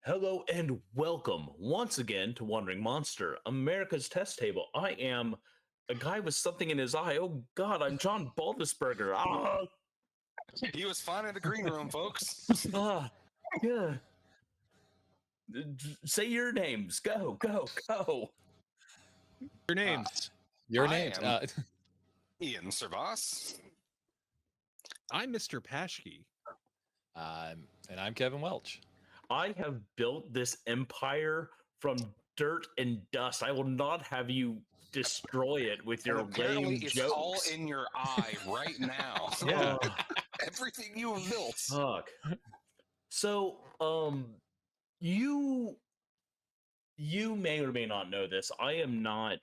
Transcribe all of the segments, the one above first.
Hello and welcome once again to Wandering Monster, America's Test Table. I am a guy with something in his eye. Oh God, I'm John Baldisberger. He was fine in the green room, folks. Yeah. Say your names. Go, go, go. Your names. Your names. Ian Servas. I'm Mr. Paschke. And I'm Kevin Welch. I have built this empire from dirt and dust. I will not have you destroy it with your lame it's jokes. all in your eye right now. Yeah. Everything you have built. Fuck. So, you may or may not know this. I am not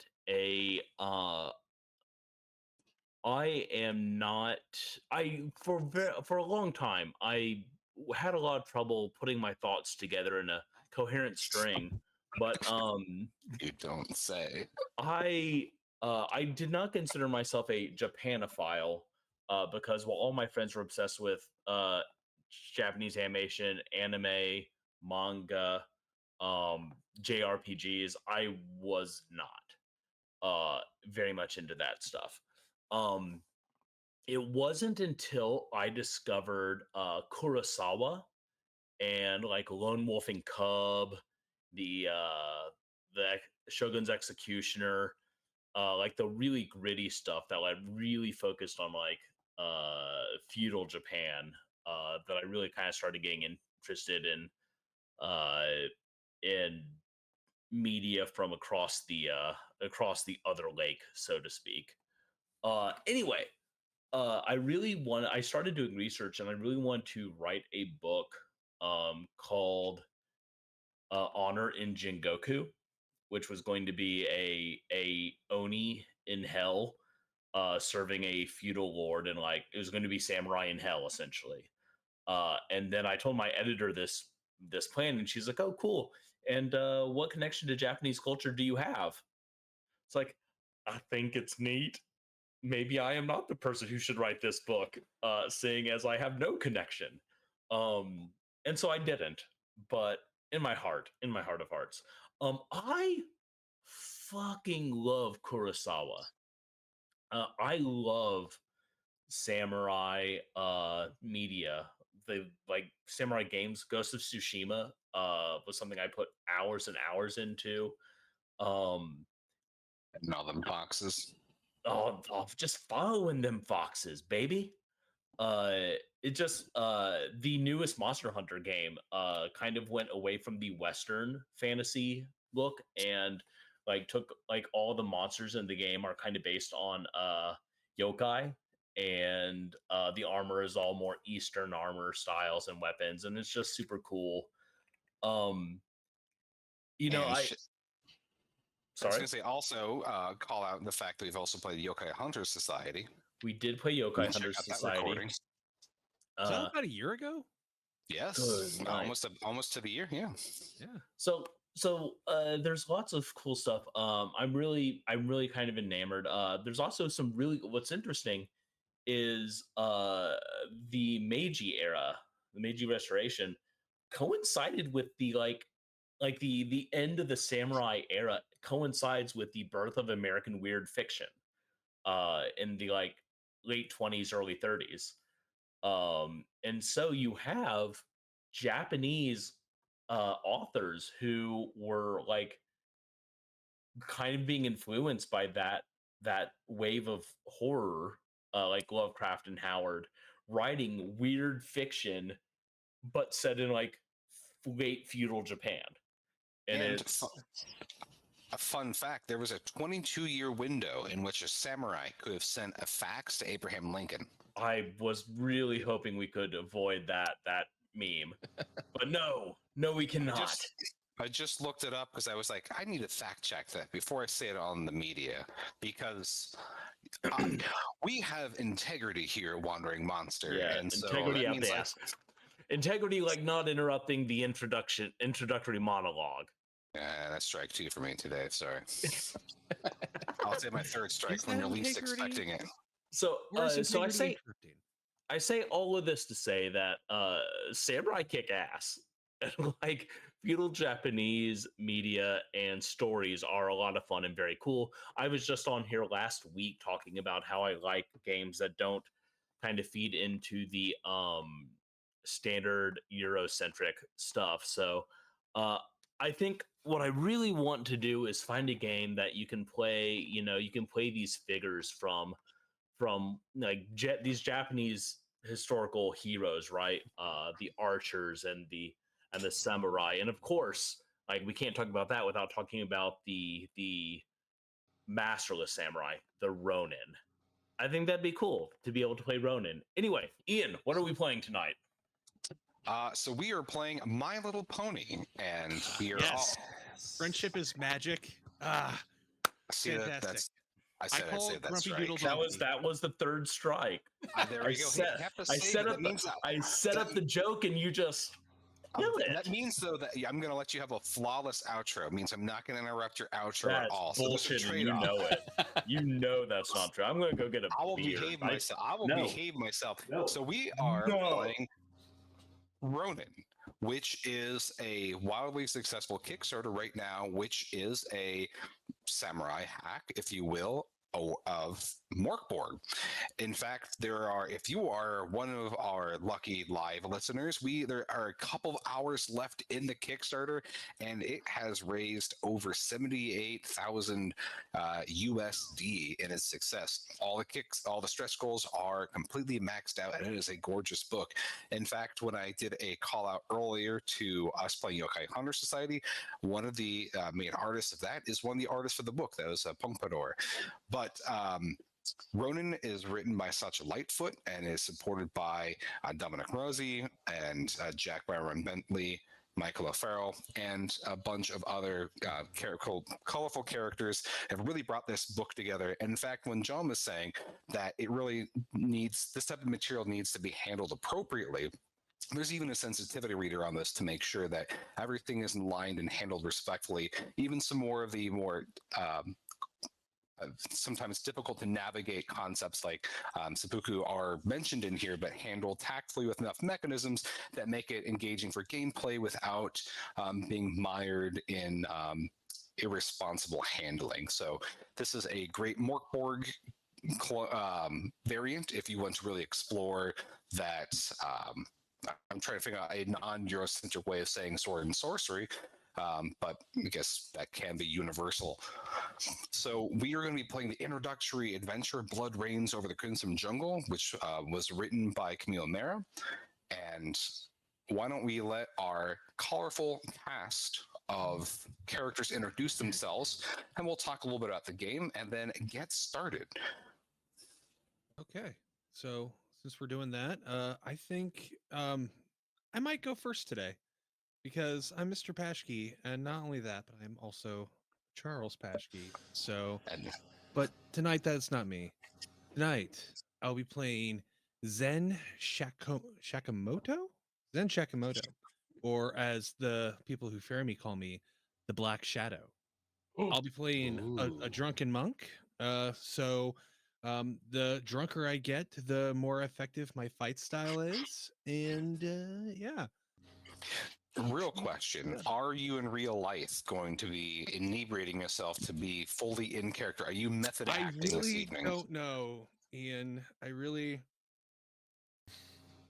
for a long time I had a lot of trouble putting my thoughts together in a coherent string, but You don't say. I did not consider myself a Japanophile because while all my friends were obsessed with Japanese animation, anime, manga, JRPGs, I was not very much into that stuff. It wasn't until I discovered Kurosawa and like Lone Wolf and Cub, the Shogun's Executioner, like the really gritty stuff that like really focused on like feudal Japan, that I really kind of started getting interested in media from across the other lake, so to speak. Anyway, I started doing research and I really want to write a book called Honor in Jingoku, which was going to be a Oni in hell serving a feudal lord, and like it was going to be samurai in hell essentially. And then I told my editor this plan, and she's like, "Oh, cool. And what connection to Japanese culture do you have?" It's like, I think it's neat. Maybe I am not the person who should write this book, seeing as I have no connection. And so I didn't. But in my heart of hearts, I fucking love Kurosawa. I love samurai media. The like samurai games. Ghost of Tsushima was something I put hours and hours into. And all them boxes. Oh, just following them foxes, baby. It just the newest Monster Hunter game kind of went away from the Western fantasy look and like took like all the monsters in the game are kind of based on yokai, and the armor is all more Eastern armor styles and weapons, and it's just super cool. You know, I was going to say also call out the fact that we've also played Yokai Hunter Society. We did play Yokai Hunter Society. Was that about a year ago? Yes, almost to the year. Yeah. So there's lots of cool stuff. I'm really kind of enamored. There's also some really, what's interesting is the Meiji era, the Meiji Restoration coincided with the like the end of the samurai era coincides with the birth of American weird fiction in the like late 20s, early 30s. And so you have Japanese authors who were like kind of being influenced by that wave of horror, like Lovecraft and Howard, writing weird fiction, but set in like late feudal Japan. And it's a fun fact: there was a 22-year window in which a samurai could have sent a fax to Abraham Lincoln. I was really hoping we could avoid that meme, but no, we cannot. I just looked it up because I was like, I need to fact check that before I say it on the media, because we have integrity here, Wandering Monster. Yeah, and integrity out the ass. Integrity, like not interrupting the introductory monologue. That's strike 2 for me today. Sorry. I'll say my third strike when you're least expecting it. So I say all of this to say that samurai kick ass. Like feudal Japanese media and stories are a lot of fun and very cool. I was just on here last week talking about how I like games that don't kind of feed into the standard Eurocentric stuff. So uh I think what I really want to do is find a game that you can play, you can play these figures from like these Japanese historical heroes, right? The archers and the samurai, and of course, like we can't talk about that without talking about the masterless samurai, the Ronin. I think that'd be cool to be able to play Ronin. Anyway, Ian, what are we playing tonight? So we are playing My Little Pony, and we are all. Yes. Friendship is magic. Ah, See fantastic. that's. I said I'd call say it that's Grumpy right. Doodle That was the third strike. There I we go. set, You have to I save set it. up That means I set up the joke and you just kill it. That means though that I'm going to let you have a flawless outro. It means I'm not going to interrupt your outro at That's all. bullshit, So and you know it. You know that's not true. I'm gonna go get a I will beer. behave myself. I will No. behave myself. No. So we are No. playing Ronin, which is a wildly successful Kickstarter right now, which is a samurai hack, if you will, of Mork Borg. In fact, if you are one of our lucky live listeners, there are a couple of hours left in the Kickstarter, and it has raised over 78,000 USD in its success. All the stretch goals are completely maxed out, and it is a gorgeous book. In fact, when I did a call out earlier to us playing Yokai Hunter Society, one of the main artists of that is one of the artists for the book. That was Punkpador. But Ronin is written by Sacha Lightfoot and is supported by Dominic Rosie and Jack Byron Bentley, Michael O'Farrell, and a bunch of other colorful characters have really brought this book together. And in fact, when John was saying that this type of material needs to be handled appropriately, there's even a sensitivity reader on this to make sure that everything is aligned and handled respectfully. Even some more of the more sometimes difficult to navigate concepts like seppuku are mentioned in here, but handled tactfully with enough mechanisms that make it engaging for gameplay without being mired in irresponsible handling. So this is a great Mork Borg variant if you want to really explore that. I'm trying to figure out a non-Eurocentric way of saying sword and sorcery, but I guess that can be universal. So we are going to be playing the introductory adventure Blood Rains Over the Crimson Jungle, which was written by Camille Mera. And why don't we let our colorful cast of characters introduce themselves, and we'll talk a little bit about the game and then get started. Okay. So since we're doing that, I think I might go first today because I'm Mr. Paschke, and not only that, but I'm also Charles Paschke. So, but tonight that's not me. Tonight I'll be playing Zen Shakamoto? Zen Shakamoto, or as the people who fear me call me, the Black Shadow. I'll be playing a drunken monk. The drunker I get, the more effective my fight style is. And yeah. Real question. Are you in real life going to be inebriating yourself to be fully in character? Are you method acting this really evening? don't know, Ian.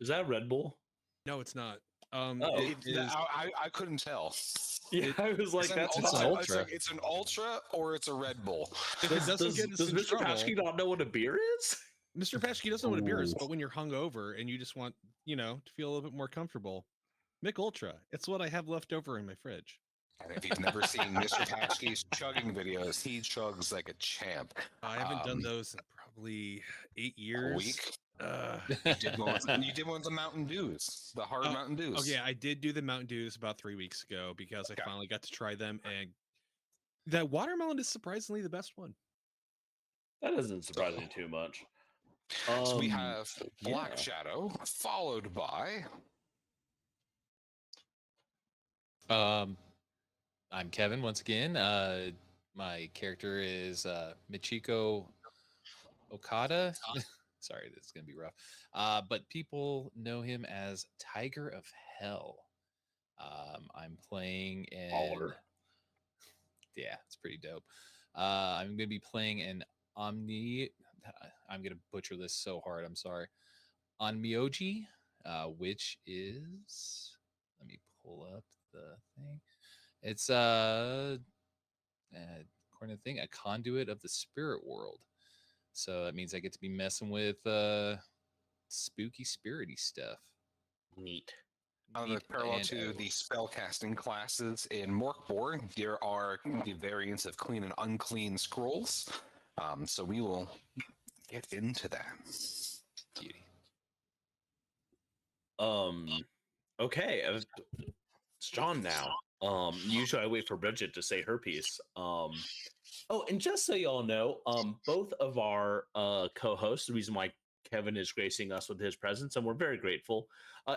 Is that Red Bull? No, it's not. I couldn't tell. Yeah, I was like, that's an ultra. It's an ultra or it's a Red Bull. If it doesn't get us does in Mr. trouble, Paschke not know what a beer is? Mr. Paschke doesn't know what a beer is, but when you're hungover and you just want, to feel a little bit more comfortable, Mick Ultra. It's what I have left over in my fridge. And if you've never seen Mr. Paschke's chugging videos, he chugs like a champ. I haven't done those in probably 8 years. A week? You did one with the Mountain Dews, the hard Mountain Dews. Oh yeah, I did do the Mountain Dews about 3 weeks ago because I finally got to try them, and that watermelon is surprisingly the best one. That isn't surprising too much. So we have Black Shadow, followed by. I'm Kevin once again. My character is Michiko Okada. Sorry, this is gonna be rough. But people know him as Tiger of Hell. I'm playing in. Baller. Yeah, it's pretty dope. I'm going to be playing an Omni. I'm going to butcher this so hard. I'm sorry. Onmyoji, which is. Let me pull up the thing. It's according to the thing, a conduit of the spirit world. So that means I get to be messing with spooky, spirity stuff. Neat. The parallel And to oh, the spellcasting classes in Mork Borg, there are the variants of clean and unclean scrolls. So we will get into that. beauty. Okay, it's John now. Usually I wait for Bridget to say her piece. Oh, and just so y'all know, both of our co-hosts, the reason why Kevin is gracing us with his presence, and we're very grateful.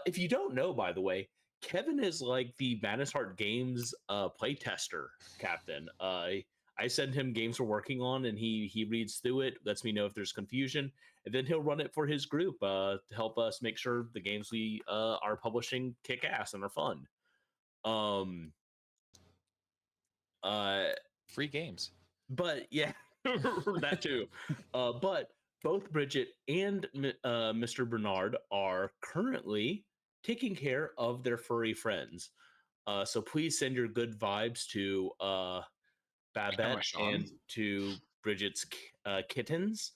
If you don't know, by the way, Kevin is like the Madness Heart Games playtester captain. I send him games we're working on, and he reads through it, lets me know if there's confusion, and then he'll run it for his group to help us make sure the games we are publishing kick ass and are fun. Um, Free games. But yeah, that too. But both Bridget and Mr. Bernard are currently taking care of their furry friends. So please send your good vibes to Babette Sean. and to Bridget's kittens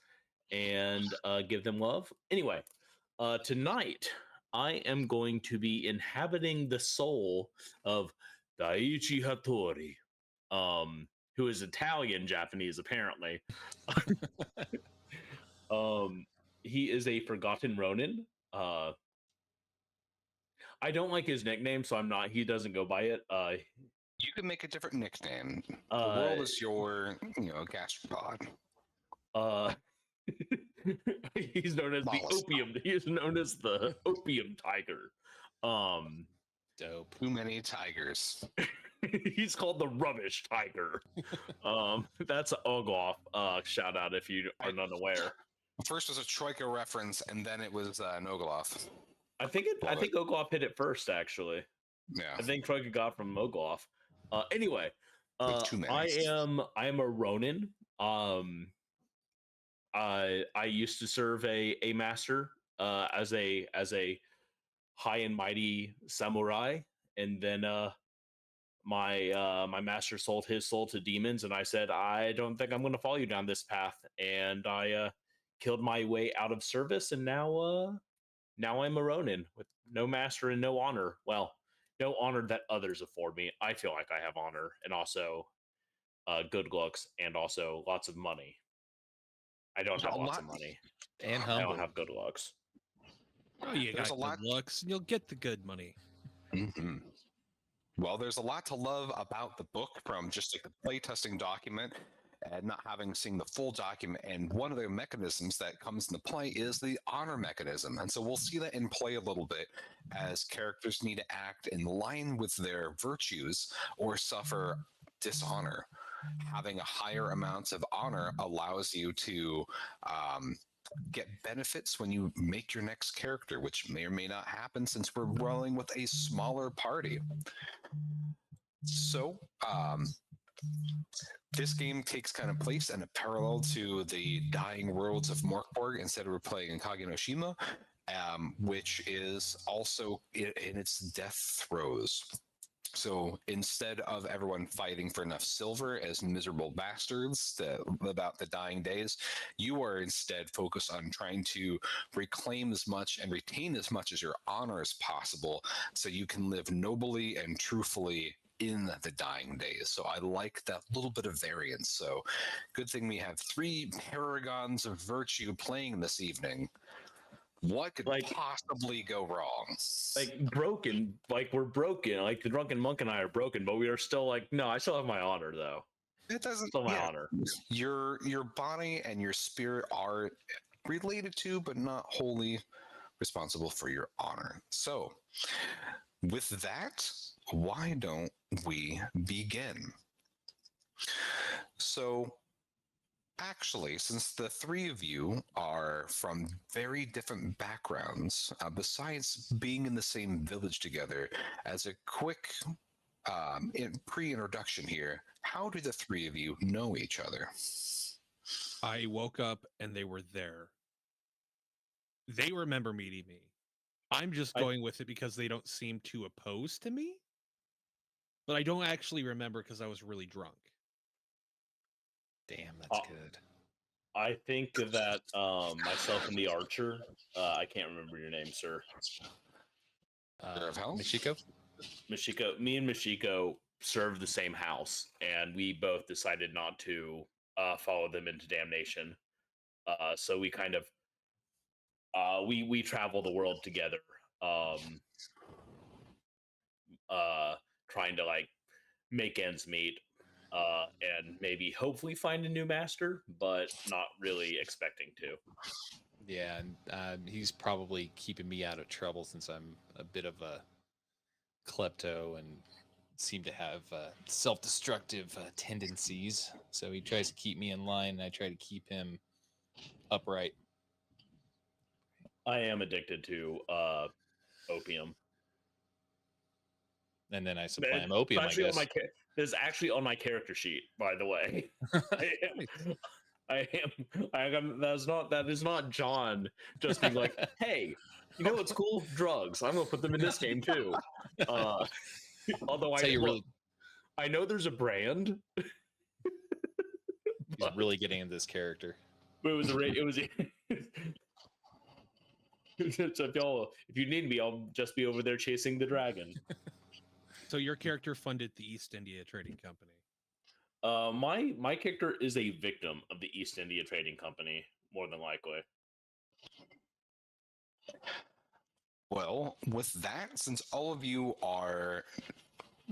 and give them love. Anyway, tonight I am going to be inhabiting the soul of Daiichi Hattori, who is Italian Japanese apparently. He is a forgotten Ronin. I don't like his nickname, so I'm not. He doesn't go by it. You can make a different nickname. The world is your, gastropod. He's known as the opium. He is known as the opium tiger. Dope. Too many tigers. He's called the rubbish tiger. That's Ogoff. Shout out if you are not aware. First was a Troika reference, and then it was Nogoloth. I think Ogoff hit it first, actually. Yeah. I think Troika got from Ogoff. Anyway, I am a Ronin. I used to serve a master as a high and mighty samurai, and then my master sold his soul to demons, and I said, I don't think I'm going to follow you down this path, and I killed my way out of service, and now I'm a Ronin with no master and no honor. Well, no honor that others afford me. I feel like I have honor and also good looks and also lots of money. I don't have lots of money. And I humble. don't have good looks. Oh, you got good looks, and you'll get the good money. Mm-hmm. Well, there's a lot to love about the book from just like the playtesting document and not having seen the full document. And one of the mechanisms that comes into play is the honor mechanism. And so we'll see that in play a little bit as characters need to act in line with their virtues or suffer dishonor. Having a higher amount of honor allows you to get benefits when you make your next character, which may or may not happen since we're rolling with a smaller party. So, this game takes kind of place in a parallel to the dying worlds of Mork Borg. Instead, we're playing in Kagenoshima, which is also in its death throes. So instead of everyone fighting for enough silver as miserable bastards about the dying days, you are instead focused on trying to reclaim as much and retain as much as your honor as possible so you can live nobly and truthfully in the dying days. So I like that little bit of variance. So good thing we have 3 paragons of virtue playing this evening. What could possibly go wrong? Broken. We're broken. Like the drunken monk and I are broken, but we are still no, I still have my honor though. It doesn't still my honor. Your body and your spirit are related to, but not wholly responsible for your honor. So with that, why don't we begin? So Actually, since the three of you are from very different backgrounds, besides being in the same village together, as a quick pre-introduction here, how do the three of you know each other? I woke up and they were there. They remember meeting me. I'm just I- going with it because they don't seem too opposed to me. But I don't actually remember because I was really drunk. Damn, that's Uh, good. I think that myself and the archer, I can't remember your name, sir. Of health? Michiko? Mashiko, me and Mashiko serve the same house, and we both decided not to follow them into damnation. So we kind of we travel the world together, um, trying to like make ends meet, and maybe hopefully find a new master, but not really expecting to. Yeah, and he's probably keeping me out of trouble since I'm a bit of a klepto and seem to have self-destructive tendencies. So he tries to keep me in line, and I try to keep him upright. I am addicted to opium. And then I supply It's him opium, I actually on guess. my it's actually on my character sheet, by the way. I am, that is not John just being like, hey, you know what's cool? Drugs. I'm gonna put them in this game too. Uh, although That's how you really, I know there's a brand, he's but, really getting into this character. but it was so if you need me, I'll just be over there chasing the dragon. So your character funded the East India Trading Company. My character is a victim of the East India Trading Company, more than likely. Well, with that, since all of you are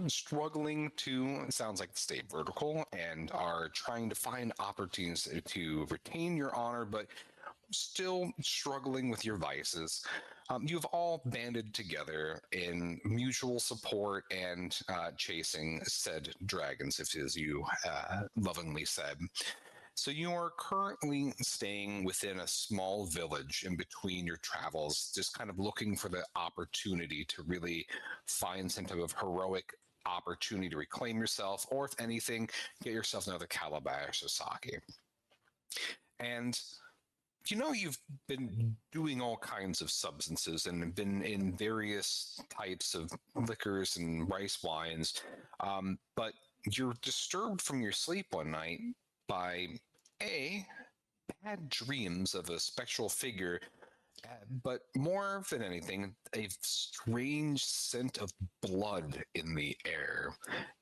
struggling to, it sounds like, stay vertical and are trying to find opportunities to retain your honor, but still struggling with your vices, you've all banded together in mutual support and chasing said dragons, if as you lovingly said. So you are currently staying within a small village in between your travels, just kind of looking for the opportunity to really find some type of heroic opportunity to reclaim yourself, or if anything, get yourself another calabash of sake. And you've been doing all kinds of substances and have been in various types of liquors and rice wines, but you're disturbed from your sleep one night by bad dreams of a spectral figure, but more than anything, a strange scent of blood in the air.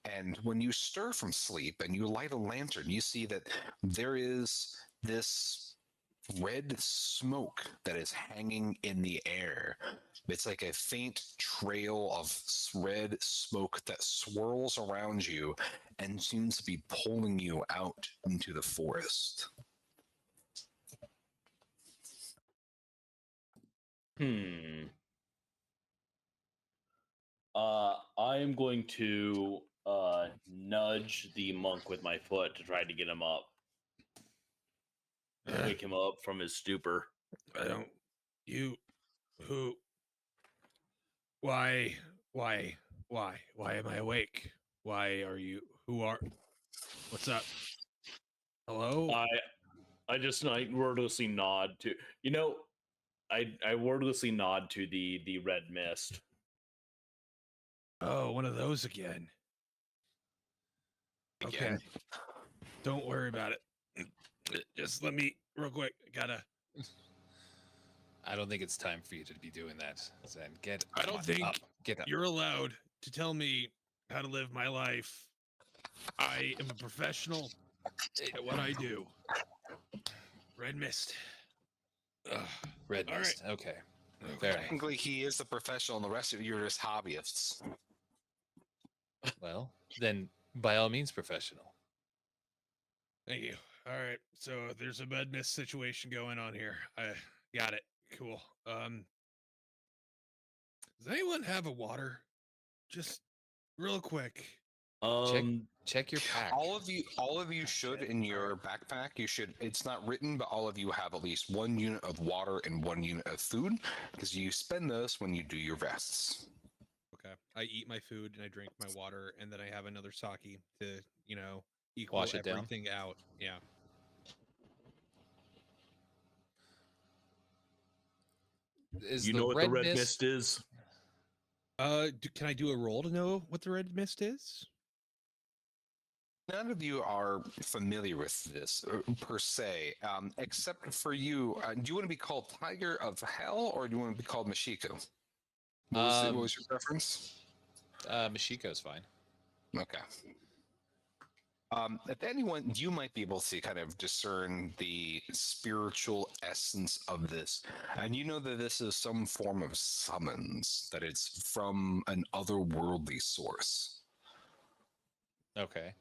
And when you stir from sleep and you light a lantern, you see that there is this red smoke that is hanging in the air. It's like a faint trail of red smoke that swirls around you and seems to be pulling you out into the forest. I am going to nudge the monk with my foot to try to get him up. Wake him up from his stupor. I don't. You. Who? Why? Why? Why am I awake? Why are you? Who are? What's up? Hello? I just like wordlessly nod to I wordlessly nod to the red mist. Oh, one of those again. Okay. Again. Don't worry about it. Just let me real quick. Gotta. I don't think it's time for you to be doing that. Zen, I don't think Get up. you're allowed to tell me how to live my life. I am a professional at what I do. Red mist. Ugh. Red All mist. Okay. Fair enough. Technically, he is the professional, and the rest of you are just hobbyists. Well, then by all means, professional. Thank you. All right. So there's a bed mist situation going on here. I got it. Cool. Does anyone have a water? Just real quick. Check your pack. All of you should in your backpack. You should. It's not written, but all of you have at least 1 unit of water and 1 unit of food because you spend those when you do your rests. Okay. I eat my food and I drink my water, and then I have another sake to, equal Wash it down. everything out. Yeah. Is You the know what the red mist is? Can I do a roll to know what the red mist is? None of you are familiar with this per se, except for you. Do you want to be called Tiger of Hell or do you want to be called Mashiko? What was your preference? Mashiko's fine. Okay. If anyone, you might be able to kind of discern the spiritual essence of this. And you know that this is some form of summons, that it's from an otherworldly source. Okay.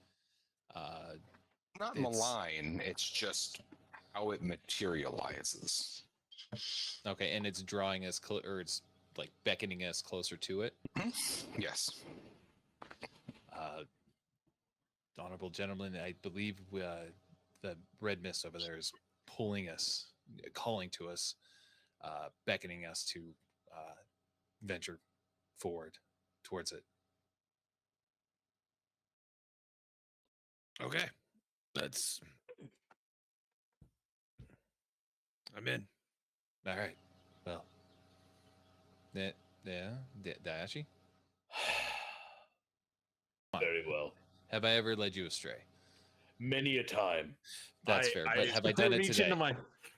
Not It's- malign, it's just how it materializes. Okay, and it's drawing us, or it's like beckoning us closer to it. Yes. Honorable gentlemen, I believe the red mist over there is pulling us, calling to us, beckoning us to venture forward towards it. Okay. I'm in. All right. Well, Dayashi, Very well. have I ever led you astray? Many a time. That's fair. But have I done it reach today?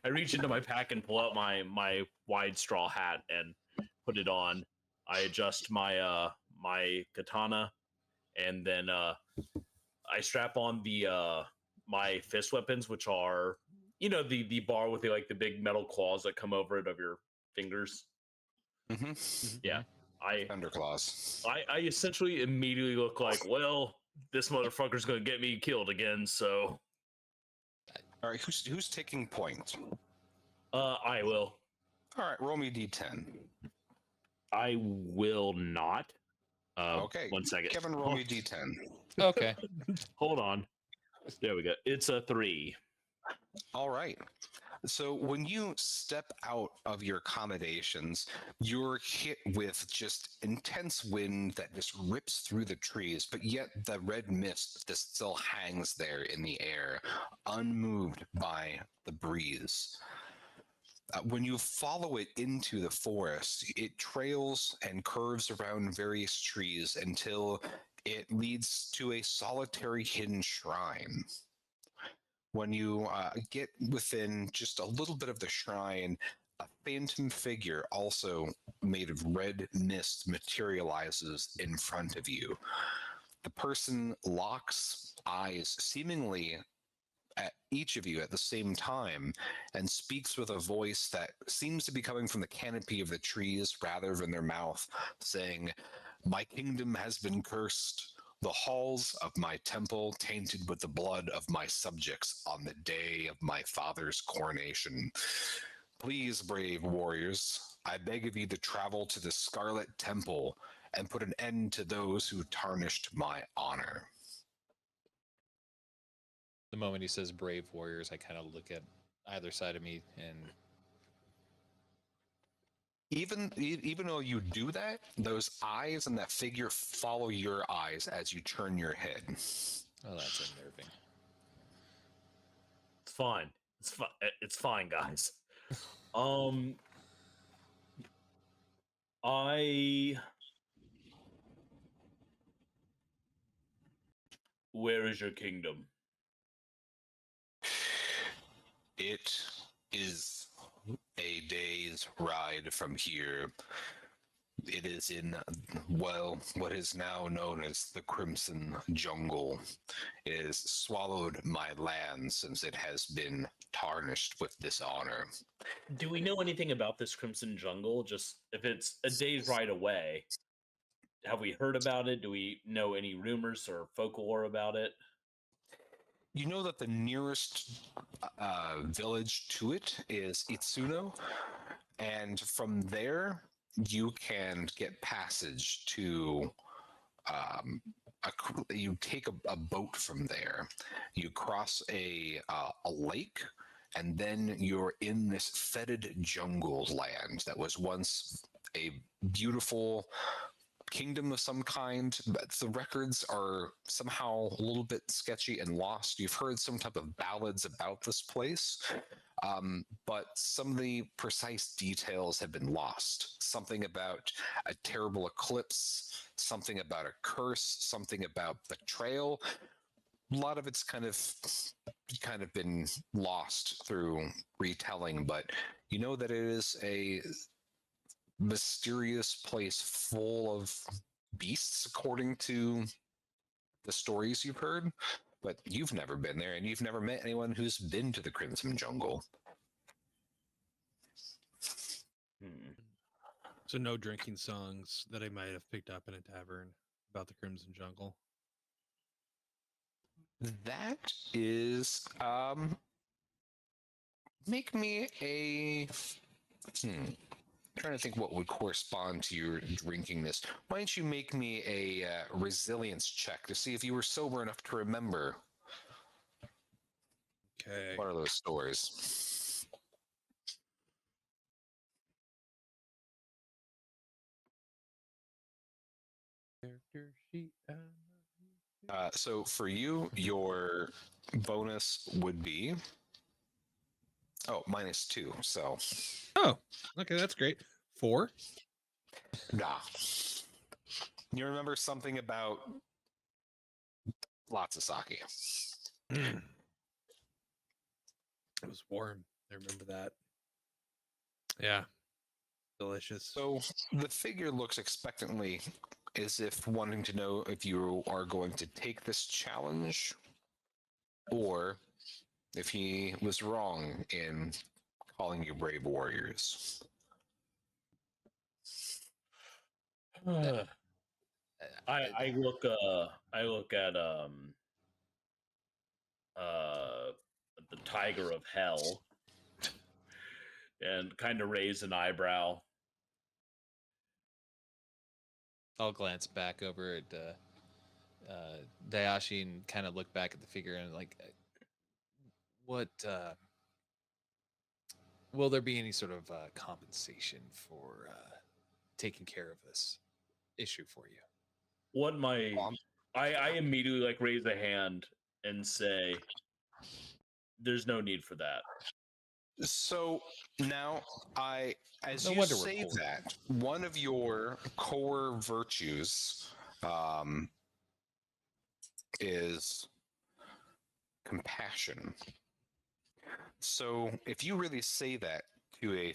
I reach into my pack and pull out my wide straw hat and put it on. I adjust my my katana, and then I strap on the my fist weapons, which are the bar with the big metal claws that come over it of your fingers. Mm-hmm. Yeah, I Underclaws. I essentially immediately look like, well, this motherfucker's gonna get me killed again. So All right, who's taking point? I will. All right, roll me d10. I will not. Okay, 1 second. Kevin, roll me d10. Okay. Hold on. There we go. It's a 3. All right. So when you step out of your accommodations, you're hit with just intense wind that just rips through the trees, but yet the red mist just still hangs there in the air, unmoved by the breeze. When you follow it into the forest, it trails and curves around various trees until it leads to a solitary hidden shrine. When you get within just a little bit of the shrine, a phantom figure, also made of red mist, materializes in front of you. The person locks eyes, seemingly at each of you at the same time, and speaks with a voice that seems to be coming from the canopy of the trees rather than their mouth, saying, "My kingdom has been cursed. The halls of my temple tainted with the blood of my subjects on the day of my father's coronation. Please, brave warriors, I beg of you to travel to the Scarlet Temple and put an end to those who tarnished my honor." The moment he says brave warriors, I kind of look at either side of me and Even though you do that, those eyes and that figure follow your eyes as you turn your head. oh, that's unnerving. It's fine. It's fine. It's fine, guys. Where is your kingdom? It is a day's ride from here. It is in, well, what is now known as the Crimson Jungle. It has swallowed my land since it has been tarnished with dishonor. Do we know anything about this Crimson Jungle? Just if it's a day's ride away, have we heard about it? Do we know any rumors or folklore about it? You know that the nearest village to it is Itsuno, and from there you can get passage to you take a boat from there, you cross a lake, and then you're in this fetid jungle land that was once a beautiful kingdom of some kind, but the records are somehow a little bit sketchy and lost. You've heard some type of ballads about this place, but some of the precise details have been lost. Something about a terrible eclipse, something about a curse, something about betrayal. A lot of it's kind of been lost through retelling, but you know that it is a mysterious place full of beasts, according to the stories you've heard. But you've never been there, and you've never met anyone who's been to the Crimson Jungle. Hmm. So no drinking songs that I might have picked up in a tavern about the Crimson Jungle. That is, make me a. Trying to think what would correspond to your drinking this. Why don't you make me a resilience check to see if you were sober enough to remember Okay. one of those stories? Character sheet. So for you, your bonus would be -2. So Oh, okay, that's great. 4. nah. You remember something about lots of sake. It was warm. I remember that. Yeah. Delicious. So the figure looks expectantly as if wanting to know if you are going to take this challenge or if he was wrong in calling you brave warriors. I look at the tiger of hell and kind of raise an eyebrow. I'll glance back over at Dayashi and kind of look back at the figure and like, what will there be any sort of compensation for taking care of this issue for you? What my I immediately like raise a hand and say, "There's no need for that." So now as No you wonder we're say poor. that, one of your core virtues is compassion. So if you really say that to a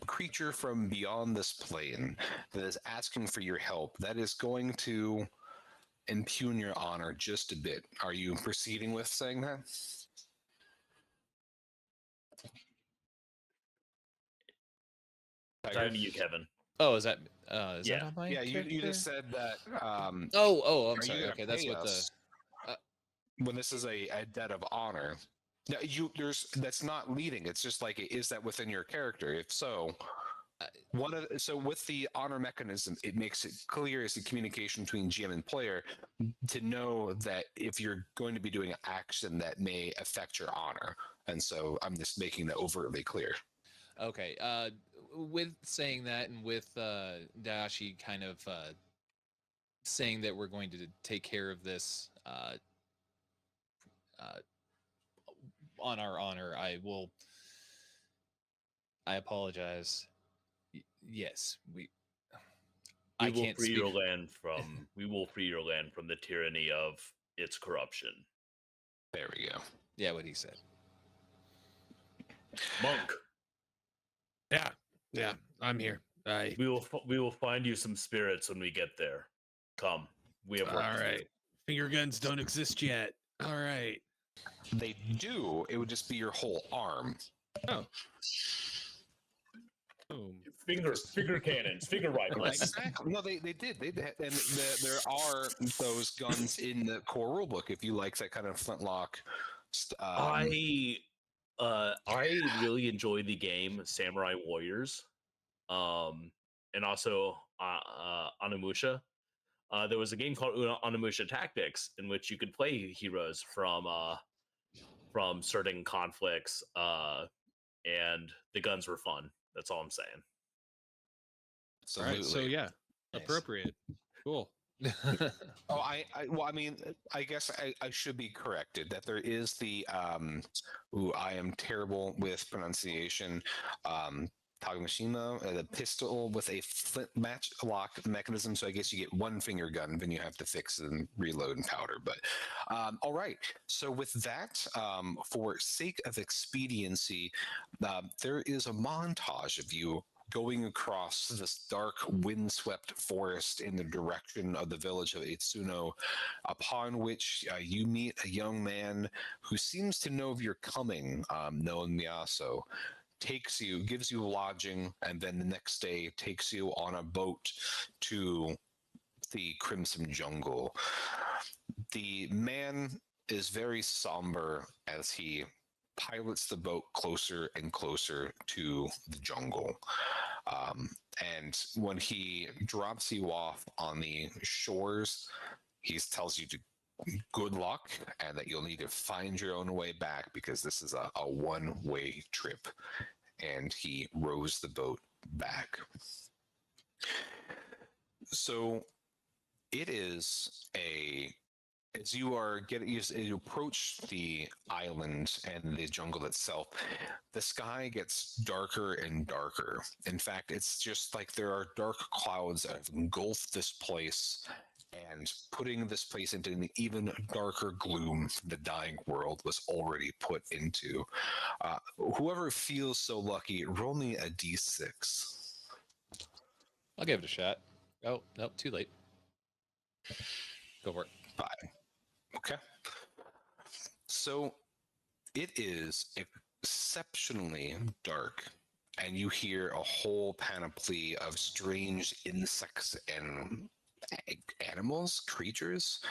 creature from beyond this plane that is asking for your help, that is going to impugn your honor just a bit. Are you proceeding with saying that? Time to you, Kevin. Oh, is that Yeah. on my Yeah, you character? just said that. Oh, I'm are you sorry. gonna Okay, that's pay what the us when this is a debt of honor? No, that's not leading. It's just like, is that within your character? If so, so with the honor mechanism, it makes it clear as the communication between GM and player to know that if you're going to be doing an action that may affect your honor, and so I'm just making that overtly clear. Okay. With saying that, and with Dashi kind of saying that we're going to take care of this on our honor, I apologize. Yes, I We will can't free speak. your land from. We will free your land from the tyranny of its corruption. There we go. Yeah, what he said. Monk, Yeah, I'm here. we will find you some spirits when we get there. Come, we have All work to do. right. Finger guns don't exist yet. All right. They do. It would just be your whole arm. Oh. Boom. Finger cannons, finger rifles. Exactly. No, they did. And there are those guns in the core rulebook if you like that kind of flintlock. I really enjoy the game Samurai Warriors, and also Onimusha. there was a game called Onimusha Tactics in which you could play heroes from certain conflicts, and the guns were fun. That's all I'm saying. All right, so yeah, Nice. appropriate. Cool. Oh, well, I mean, I guess I should be corrected that there is the I am terrible with pronunciation. Tagamashima, the pistol with a flint matchlock mechanism. So I guess you get one finger gun, then you have to fix and reload and powder. But all right. So with that, for sake of expediency, there is a montage of you going across this dark, windswept forest in the direction of the village of Itsuno, upon which you meet a young man who seems to know of your coming, known Miyaso. Gives you lodging, and then the next day takes you on a boat to the Crimson Jungle. The man is very somber as he pilots the boat closer and closer to the jungle. And when he drops you off on the shores, he tells you to good luck and that you'll need to find your own way back because this is a one-way trip. And he rows the boat back. So it is as you approach the island and the jungle itself, the sky gets darker and darker. In fact, it's just like there are dark clouds that have engulfed this place and putting this place into an even darker gloom the dying world was already put into. Whoever feels so lucky, roll me a d6. I'll give it a shot. Oh, nope, too late. Go for it. 5. Okay. So it is exceptionally dark, and you hear a whole panoply of strange insects and animals, creatures,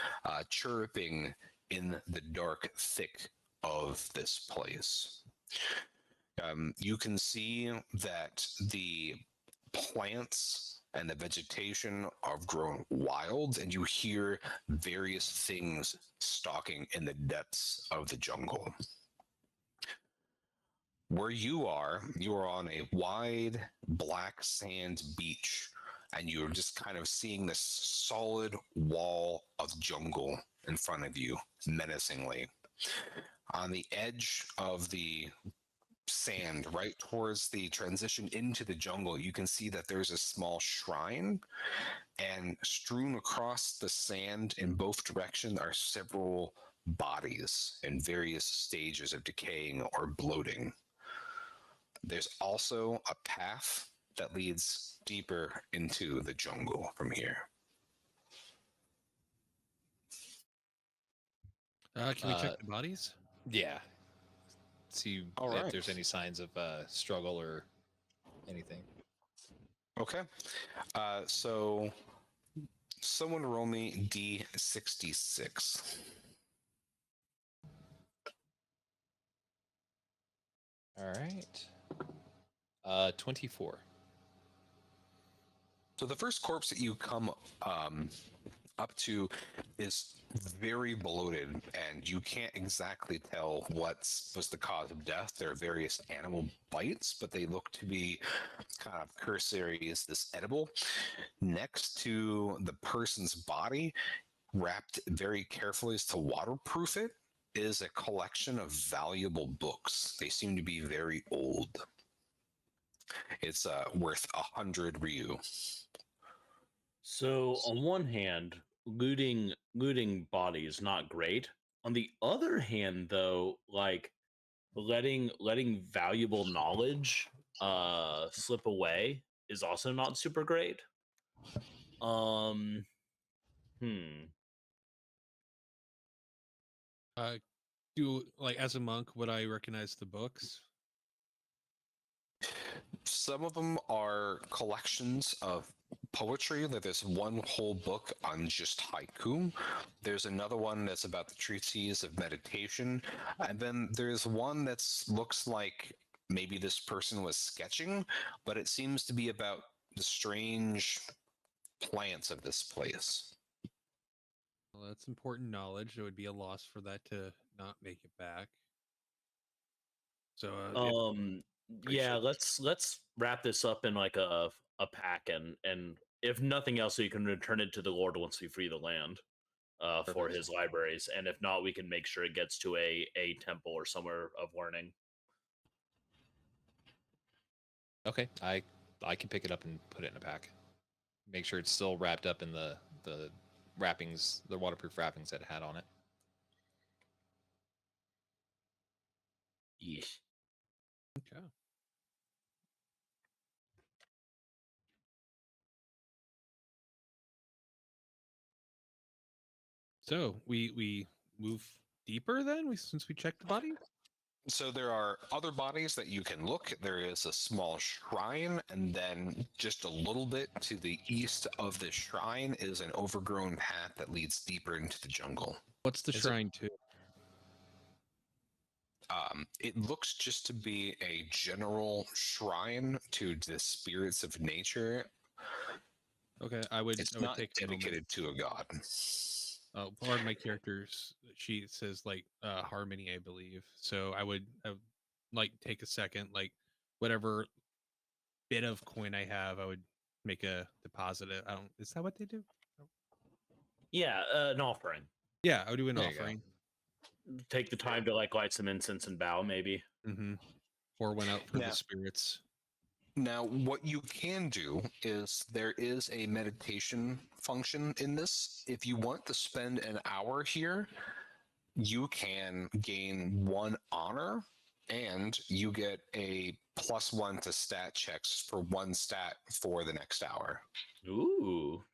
chirping in the dark thick of this place. You can see that the plants and the vegetation have grown wild, and you hear various things stalking in the depths of the jungle. Where you are on a wide black sand beach, and you're just kind of seeing this solid wall of jungle in front of you, menacingly. On the edge of the sand, right towards the transition into the jungle, you can see that there's a small shrine, and strewn across the sand in both directions are several bodies in various stages of decaying or bloating. There's also a path that leads deeper into the jungle from here. Can we check the bodies? Yeah. See if there's any signs of struggle or anything. Okay. So someone roll me D66. All right. 24. So the first corpse that you come up to is very bloated, and you can't exactly tell what was the cause of death. There are various animal bites, but they look to be kind of cursory. Is this edible? Next to the person's body, wrapped very carefully as to waterproof it, is a collection of valuable books. They seem to be very old. It's worth 100 ryu. So on one hand, looting bodies not great. On the other hand, though, like letting valuable knowledge slip away is also not super great. As a monk, would I recognize the books? Some of them are collections of poetry. There's one whole book on just haiku. There's another one that's about the treatise of meditation. And then there's one that looks like maybe this person was sketching, but it seems to be about the strange plants of this place. Well, that's important knowledge. It would be a loss for that to not make it back. So, Yeah, appreciate. let's wrap this up in like a pack, and if nothing else, we can return it to the Lord once we free the land for Perfect. his libraries, and if not, we can make sure it gets to a temple or somewhere of learning. Okay, I can pick it up and put it in a pack. Make sure it's still wrapped up in the wrappings, the waterproof wrappings that it had on it. Yeesh. Okay. So we move deeper then. Since we checked the body. So there are other bodies that you can look. There is a small shrine, and then just a little bit to the east of the shrine is an overgrown path that leads deeper into the jungle. What's the Is it- shrine to? It looks just to be a general shrine to the spirits of nature. Okay, I would Not take a moment. dedicated to a god. Part of my character's sheet says like harmony, I believe. So I would like take a second, like whatever bit of coin I have, I would make a deposit. I don't. Is that what they do? Yeah, an offering. Yeah, I would do an There you go. offering. Take the time to like light some incense and bow, maybe. Mm-hmm. Pour one out for Yeah. the spirits. Now, what you can do is there is a meditation function in this. If you want to spend an hour here, you can gain 1 honor and you get a +1 to stat checks for 1 stat for the next hour. Ooh.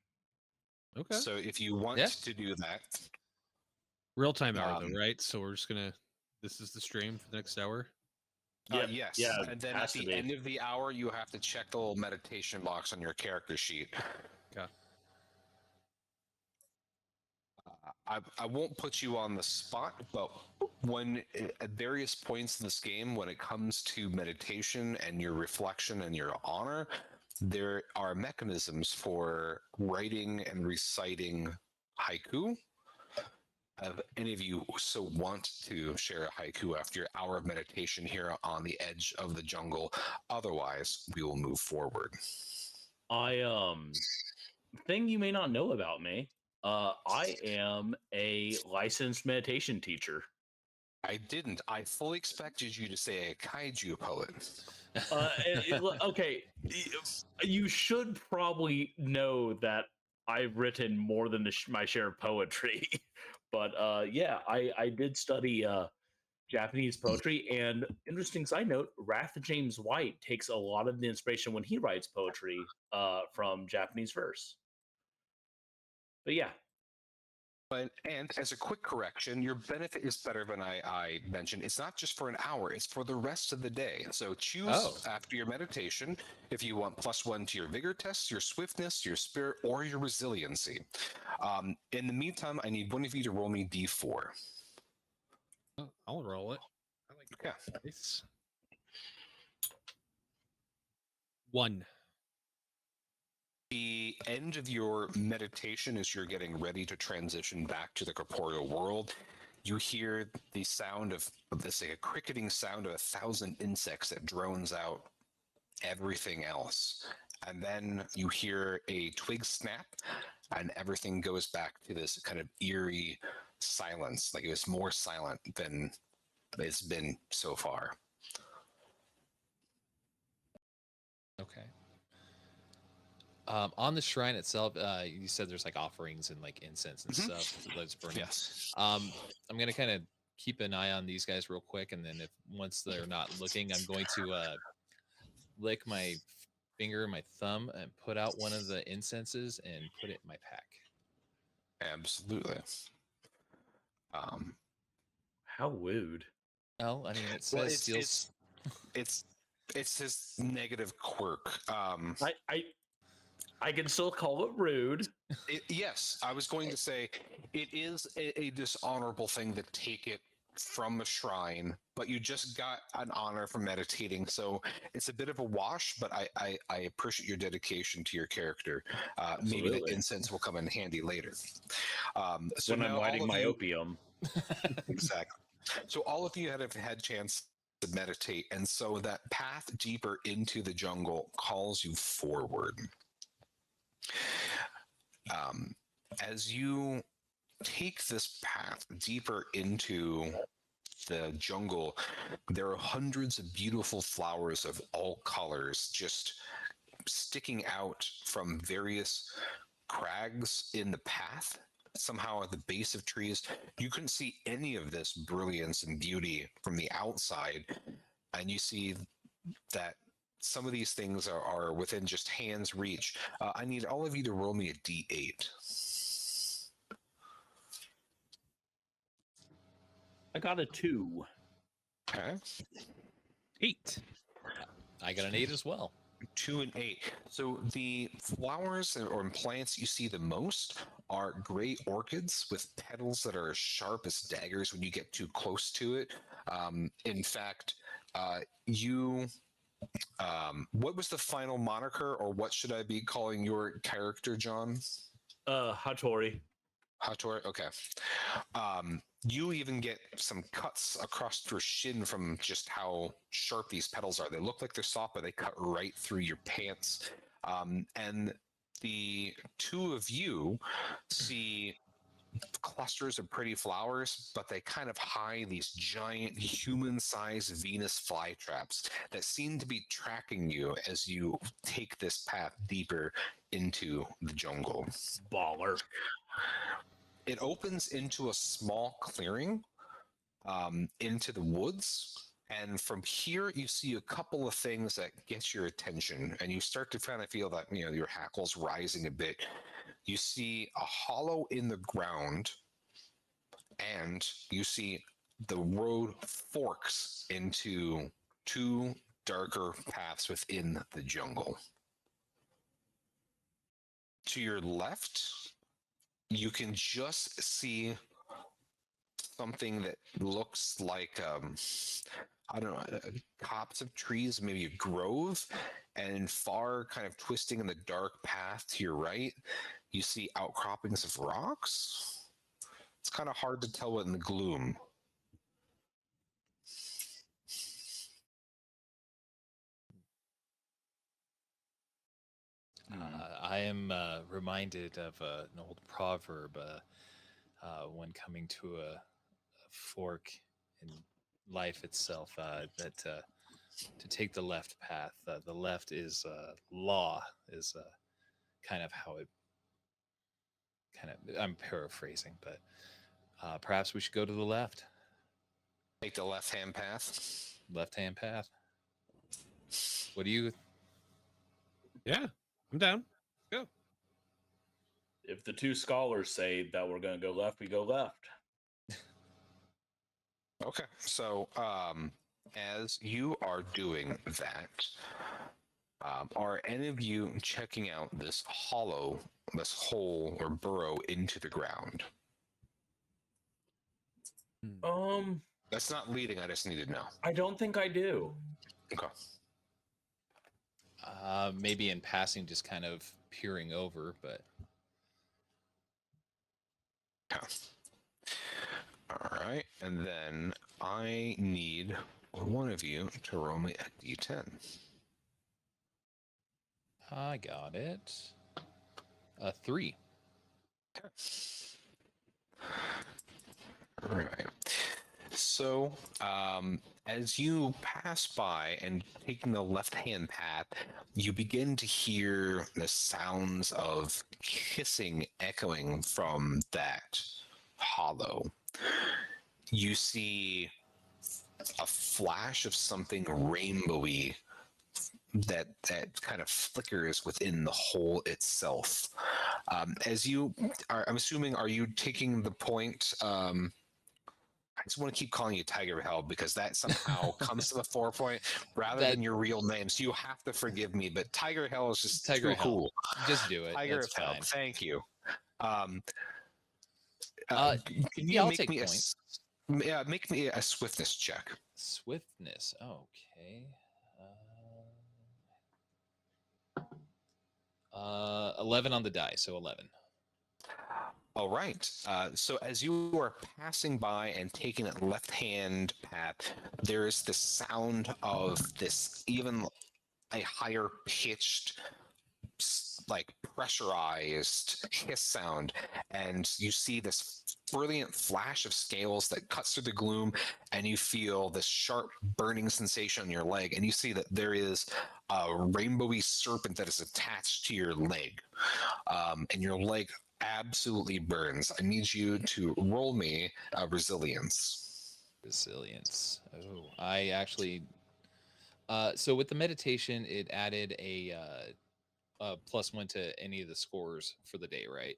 Okay. So if you want Yeah. to do that, Real time hour Um, though, right? So we're just gonna. This is the stream for the next hour. Yep, yes. yeah, And then has at to the be. end of the hour, you have to check the little meditation box on your character sheet. Okay. I won't put you on the spot, but when at various points in this game, when it comes to meditation and your reflection and your honor, there are mechanisms for writing and reciting haiku. If any of you so want to share a haiku after your hour of meditation here on the edge of the jungle, otherwise we will move forward. Thing you may not know about me. I am a licensed meditation teacher. I didn't. I fully expected you to say a kaiju poet. Okay, you should probably know that I've written more than my share of poetry, but yeah, I did study Japanese poetry, and interesting side note: Wrath James White takes a lot of the inspiration when he writes poetry from Japanese verse. But yeah, And as a quick correction, your benefit is better than I mentioned. It's not just for an hour; it's for the rest of the day. So choose after your meditation if you want +1 to your vigor test, your swiftness, your spirit, or your resiliency. In the meantime, I need one of you to roll me d4. I'll roll it. I like Okay. dice. 1. The end of your meditation as you're getting ready to transition back to the corporeal world, you hear the sound of this, a cricketing sound of 1,000 insects that drones out everything else. And then you hear a twig snap and everything goes back to this kind of eerie silence. Like it was more silent than it's been so far. Okay. On the shrine itself, you said there's like offerings and like incense and stuff that's burning. Yes. I'm gonna kind of keep an eye on these guys real quick, and then if once they're not looking, I'm going to lick my finger and my thumb and put out one of the incenses and put it in my pack. Absolutely. how wooed. Well, I mean, it says Well, steals. it's his negative quirk. I can still call it rude. Yes, I was going to say it is a dishonorable thing to take it from a shrine, but you just got an honor for meditating, so it's a bit of a wash. But I appreciate your dedication to your character. Maybe the Absolutely. incense will come in handy later. So When I'm now lighting all of my you, opium. exactly. So all of you have had chance to meditate, and so that path deeper into the jungle calls you forward. As you take this path deeper into the jungle, there are hundreds of beautiful flowers of all colors just sticking out from various crags in the path. Somehow at the base of trees, you couldn't see any of this brilliance and beauty from the outside, and you see that some of these things are within just hand's reach. I need all of you to roll me a d8. I got a 2. Okay. 8. I got an 8 as well. 2 and 8. So the flowers or plants you see the most are gray orchids with petals that are as sharp as daggers when you get too close to it. In fact, what was the final moniker, or what should I be calling your character, John? Hattori. Hattori, okay. You even get some cuts across your shin from just how sharp these petals are. They look like they're soft, but they cut right through your pants. And the two of you see clusters of pretty flowers, but they kind of hide these giant human-sized Venus flytraps that seem to be tracking you as you take this path deeper into the jungle. Baller. It opens into a small clearing into the woods. And from here, you see a couple of things that get your attention. And you start to kind of feel that, your hackles rising a bit. You see a hollow in the ground, and you see the road forks into two darker paths within the jungle. To your left, you can just see something that looks like I don't know, copse of trees, maybe a grove, and far kind of twisting in the dark path to your right, you see outcroppings of rocks. It's kind of hard to tell in the gloom. I am reminded of an old proverb when coming to a fork in life itself, that to take the left path. The left is law, is kind of how it I'm paraphrasing, but perhaps we should go to the left. Take the left-hand path. Left-hand path. What do you... Yeah, I'm down. Go. If the two scholars say that we're going to go left, we go left. Okay, so as you are doing that, are any of you checking out this hollow, this hole or burrow into the ground? That's not leading, I just need to know. I don't think I do. Okay. Maybe in passing, just kind of peering over, but... Okay. All right, and then I need one of you to roll me a d10. I got it. 3. Okay. All right. So, as you pass by and taking the left-hand path, you begin to hear the sounds of hissing echoing from that hollow. You see a flash of something rainbowy that kind of flickers within the hole itself. As you are, I'm assuming, are you taking the point? I just want to keep calling you Tiger Hell because that somehow comes to the forefront rather than your real name. So you have to forgive me, but Tiger Hell is just Tiger too Hell. cool. Just do it. Tiger That's Hell. fine. Thank you. Can you yeah, I'll make take me point. Yeah, make me a swiftness check. Swiftness. Okay. 11 on the die, so 11. All right. So as you are passing by and taking a left-hand path, there is the sound of this even a higher pitched, like pressurized hiss sound, and you see this brilliant flash of scales that cuts through the gloom, and you feel this sharp burning sensation on your leg, and you see that there is a rainbowy serpent that is attached to your leg, and your leg absolutely burns. I need you to roll me resilience. Resilience. Oh, I actually. So with the meditation, it added a +1 to any of the scores for the day, right?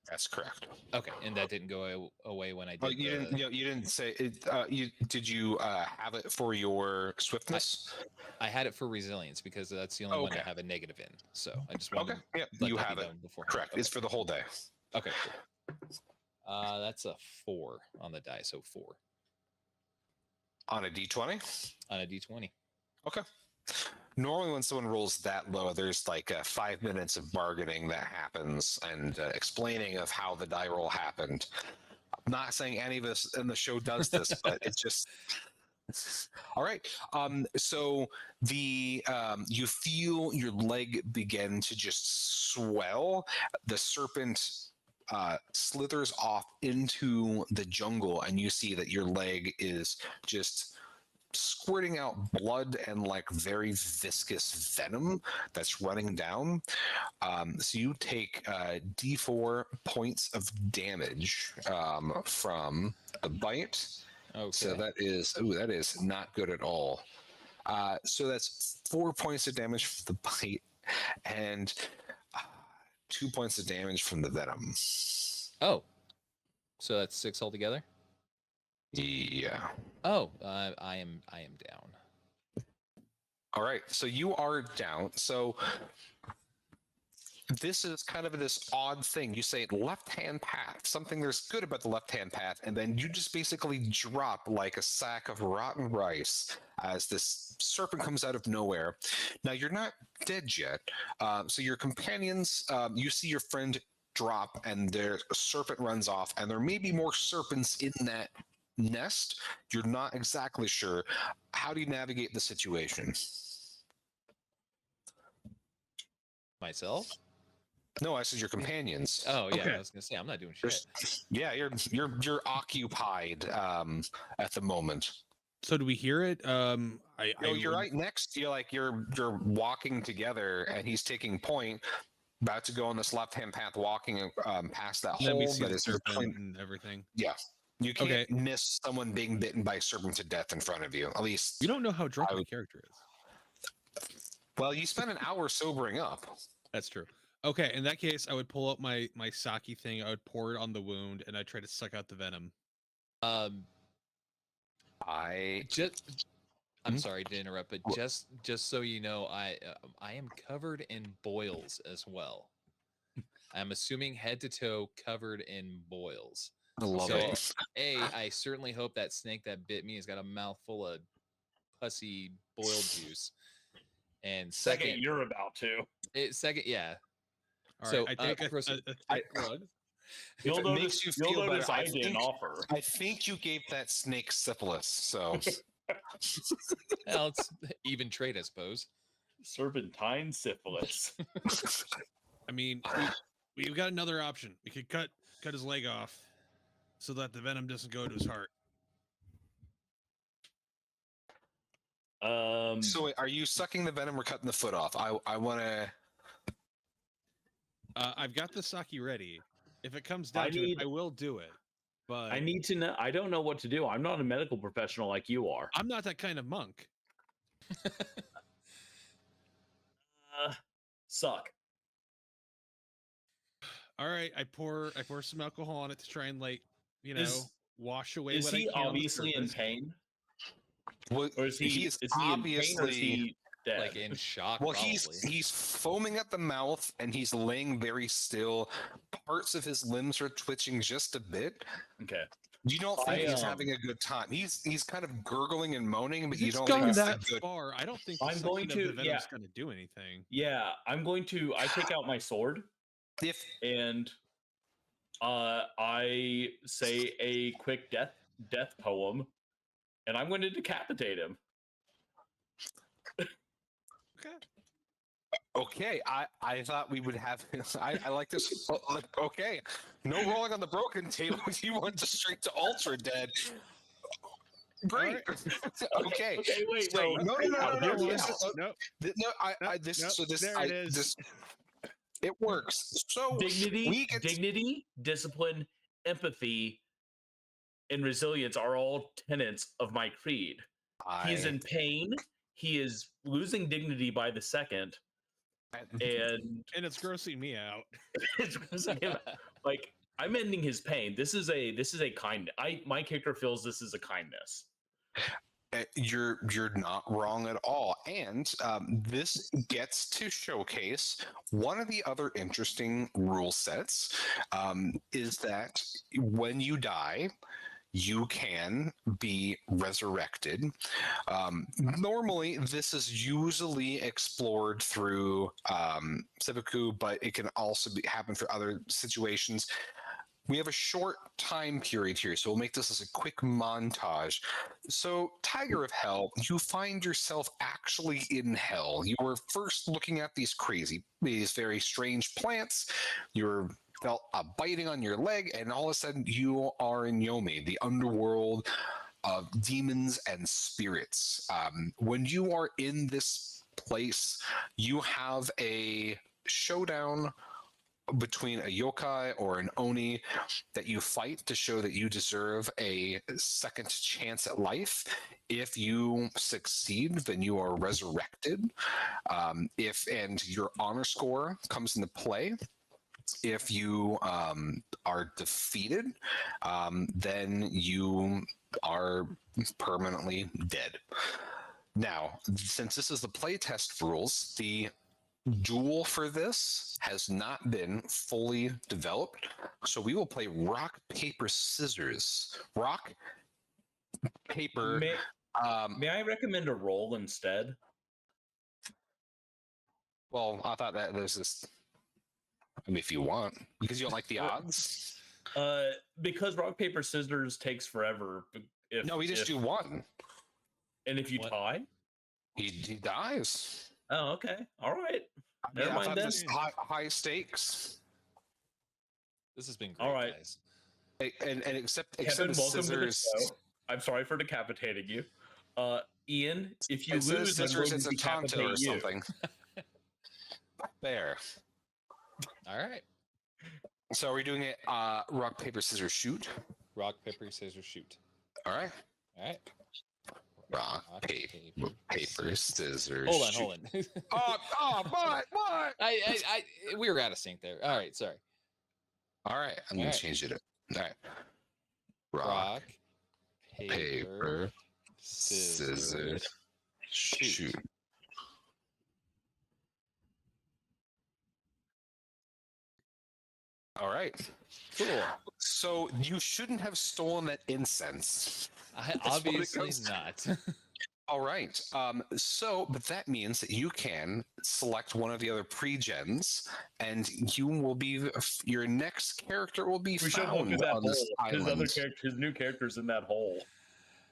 That's correct. Okay, and that didn't go away when I did. Oh, you didn't. You didn't say it. You have it for your swiftness? I had it for resilience because that's the only one Okay. to have a negative in. So I just wanted Okay. to Yeah, let you that have be it. known before. Correct. Okay. It's for the whole day. Okay, cool. That's a 4 on the die, so 4 On a d20? on a d20. Okay. Normally, when someone rolls that low, there's like 5 minutes of bargaining that happens and explaining of how the die roll happened. I'm not saying any of us in the show does this, but it's just. All right. So the you feel your leg begin to just swell. The serpent slithers off into the jungle, and you see that your leg is just squirting out blood and like very viscous venom that's running down. So you take D4 points of damage from the bite. Okay. So that is not good at all. So that's 4 points of damage from the bite and 2 points of damage from the venom. Oh, so that's 6 altogether. Yeah. Oh, I am down. All right. So you are down. So this is kind of this odd thing. You say left-hand path, something there's good about the left-hand path, and then you just basically drop like a sack of rotten rice as this serpent comes out of nowhere. Now, you're not dead yet. So your companions, you see your friend drop, and their serpent runs off, and there may be more serpents in that nest. You're not exactly sure. How do you navigate the situation? Myself? No, I said your companions. Oh yeah, Okay. I was gonna say I'm not doing shit. Yeah, you're occupied at the moment. So do we hear it? You're right next. You're walking together, and he's taking point, about to go on this left-hand path, walking past that And then we hole see that the is serpent and everything. Yeah, you can't Okay. miss someone being bitten by a serpent to death in front of you. At least You don't know how drunk I my would- character is. Well, you spent an hour sobering up. That's true. Okay, in that case, I would pull up my sake thing. I would pour it on the wound, and I try to suck out the venom. Um, I just I'm Hmm? sorry to interrupt, but Wha- just so you know, I am covered in boils as well. I'm assuming head to toe covered in boils. love So, it. I certainly hope that snake that bit me has got a mouthful of pussy boiled juice. And Second, you're about to. yeah. All So, right, I take a proceed. thick rug. You'll it notice, makes you you'll feel notice better, I didn't offer. I think you gave that snake syphilis. So Well, it's even trade, I suppose. Serpentine syphilis. I mean, we've got another option. We could cut his leg off, so that the venom doesn't go to his heart. So wait, are you sucking the venom or cutting the foot off? I want to. I've got the sake ready. If it comes down to it, I will do it. But I need to know. I don't know what to do. I'm not a medical professional like you are. I'm not that kind of monk. Suck. All right, I pour some alcohol on it to try and Is- wash away Is what he I can on the obviously in surface. pain, Well, or is he in pain, or is he dead? Like in shock, well, probably. he's foaming at the mouth and he's laying very still. Parts of his limbs are twitching just a bit. Okay. You don't think I, he's having a good time. He's kind of gurgling and moaning, but you It's don't gone think it's a that good. far. I don't think the I'm going suction of the to- venom's yeah. going to do anything. Yeah, I take out my sword If and I say a quick death poem, and I'm going to decapitate him. Okay. okay, I thought we would have. I like this. Okay, no rolling on the broken table. You went to straight to ultra dead. Great. Okay. Okay, wait. So, no. Hear me out. Nope. This. Nope. So this. There it is. This. It works. So Dignity, get dignity, discipline, empathy, and resilience are all tenets of my creed. He's in pain. He is losing dignity by the second, and And it's grossing me out. it's grossing him. Like, I'm ending his pain. This is a kindness. My character feels this is a kindness. You're not wrong at all, and this gets to showcase one of the other interesting rule sets is that when you die, you can be resurrected. Normally, this is usually explored through seppuku, but it can also happen for other situations. We have a short time period here, so we'll make this as a quick montage. So, Tiger of Hell, you find yourself actually in hell. You were first looking at these very strange plants. You felt a biting on your leg, and all of a sudden you are in Yomi, the underworld of demons and spirits. When you are in this place, you have a showdown between a yokai or an oni that you fight to show that you deserve a second chance at life. If you succeed, then you are resurrected. And your honor score comes into play. If you are defeated, then you are permanently dead. Now, since this is the playtest rules, the duel for this has not been fully developed, so we will play rock, paper, scissors. Rock, paper. May I recommend a roll instead? Well, I thought that there's this. I mean, if you want, because you don't like the odds. Because rock, paper, scissors takes forever. No, we just do one. And if you What? tie? He dies. Oh, okay. All right. Never I mind thought then. this high stakes. This has been great, All right. guys. And except Kevin, the welcome to the scissors. show. I'm sorry for decapitating you. Ian, if you It says lose, then scissors, we'll it's a tonto decapitate or you. something. There. All right. So are we doing it rock, paper, scissors, shoot? Rock, paper, scissors, shoot. All right. All right. Rock, paper, scissors, Hold on, shoot. hold on. What? We were out of sync there. All right, sorry. All right, I'm All going right. to change it. All right. Rock, Rock, paper, paper, scissors, scissors, shoot. All right. Cool. So you shouldn't have stolen that incense. I, That's what it obviously comes to. not. All right. But that means that you can select one of the other pre-gens, and you will be your next character will be We should look found at that on this hole. His island. his new character's in that hole.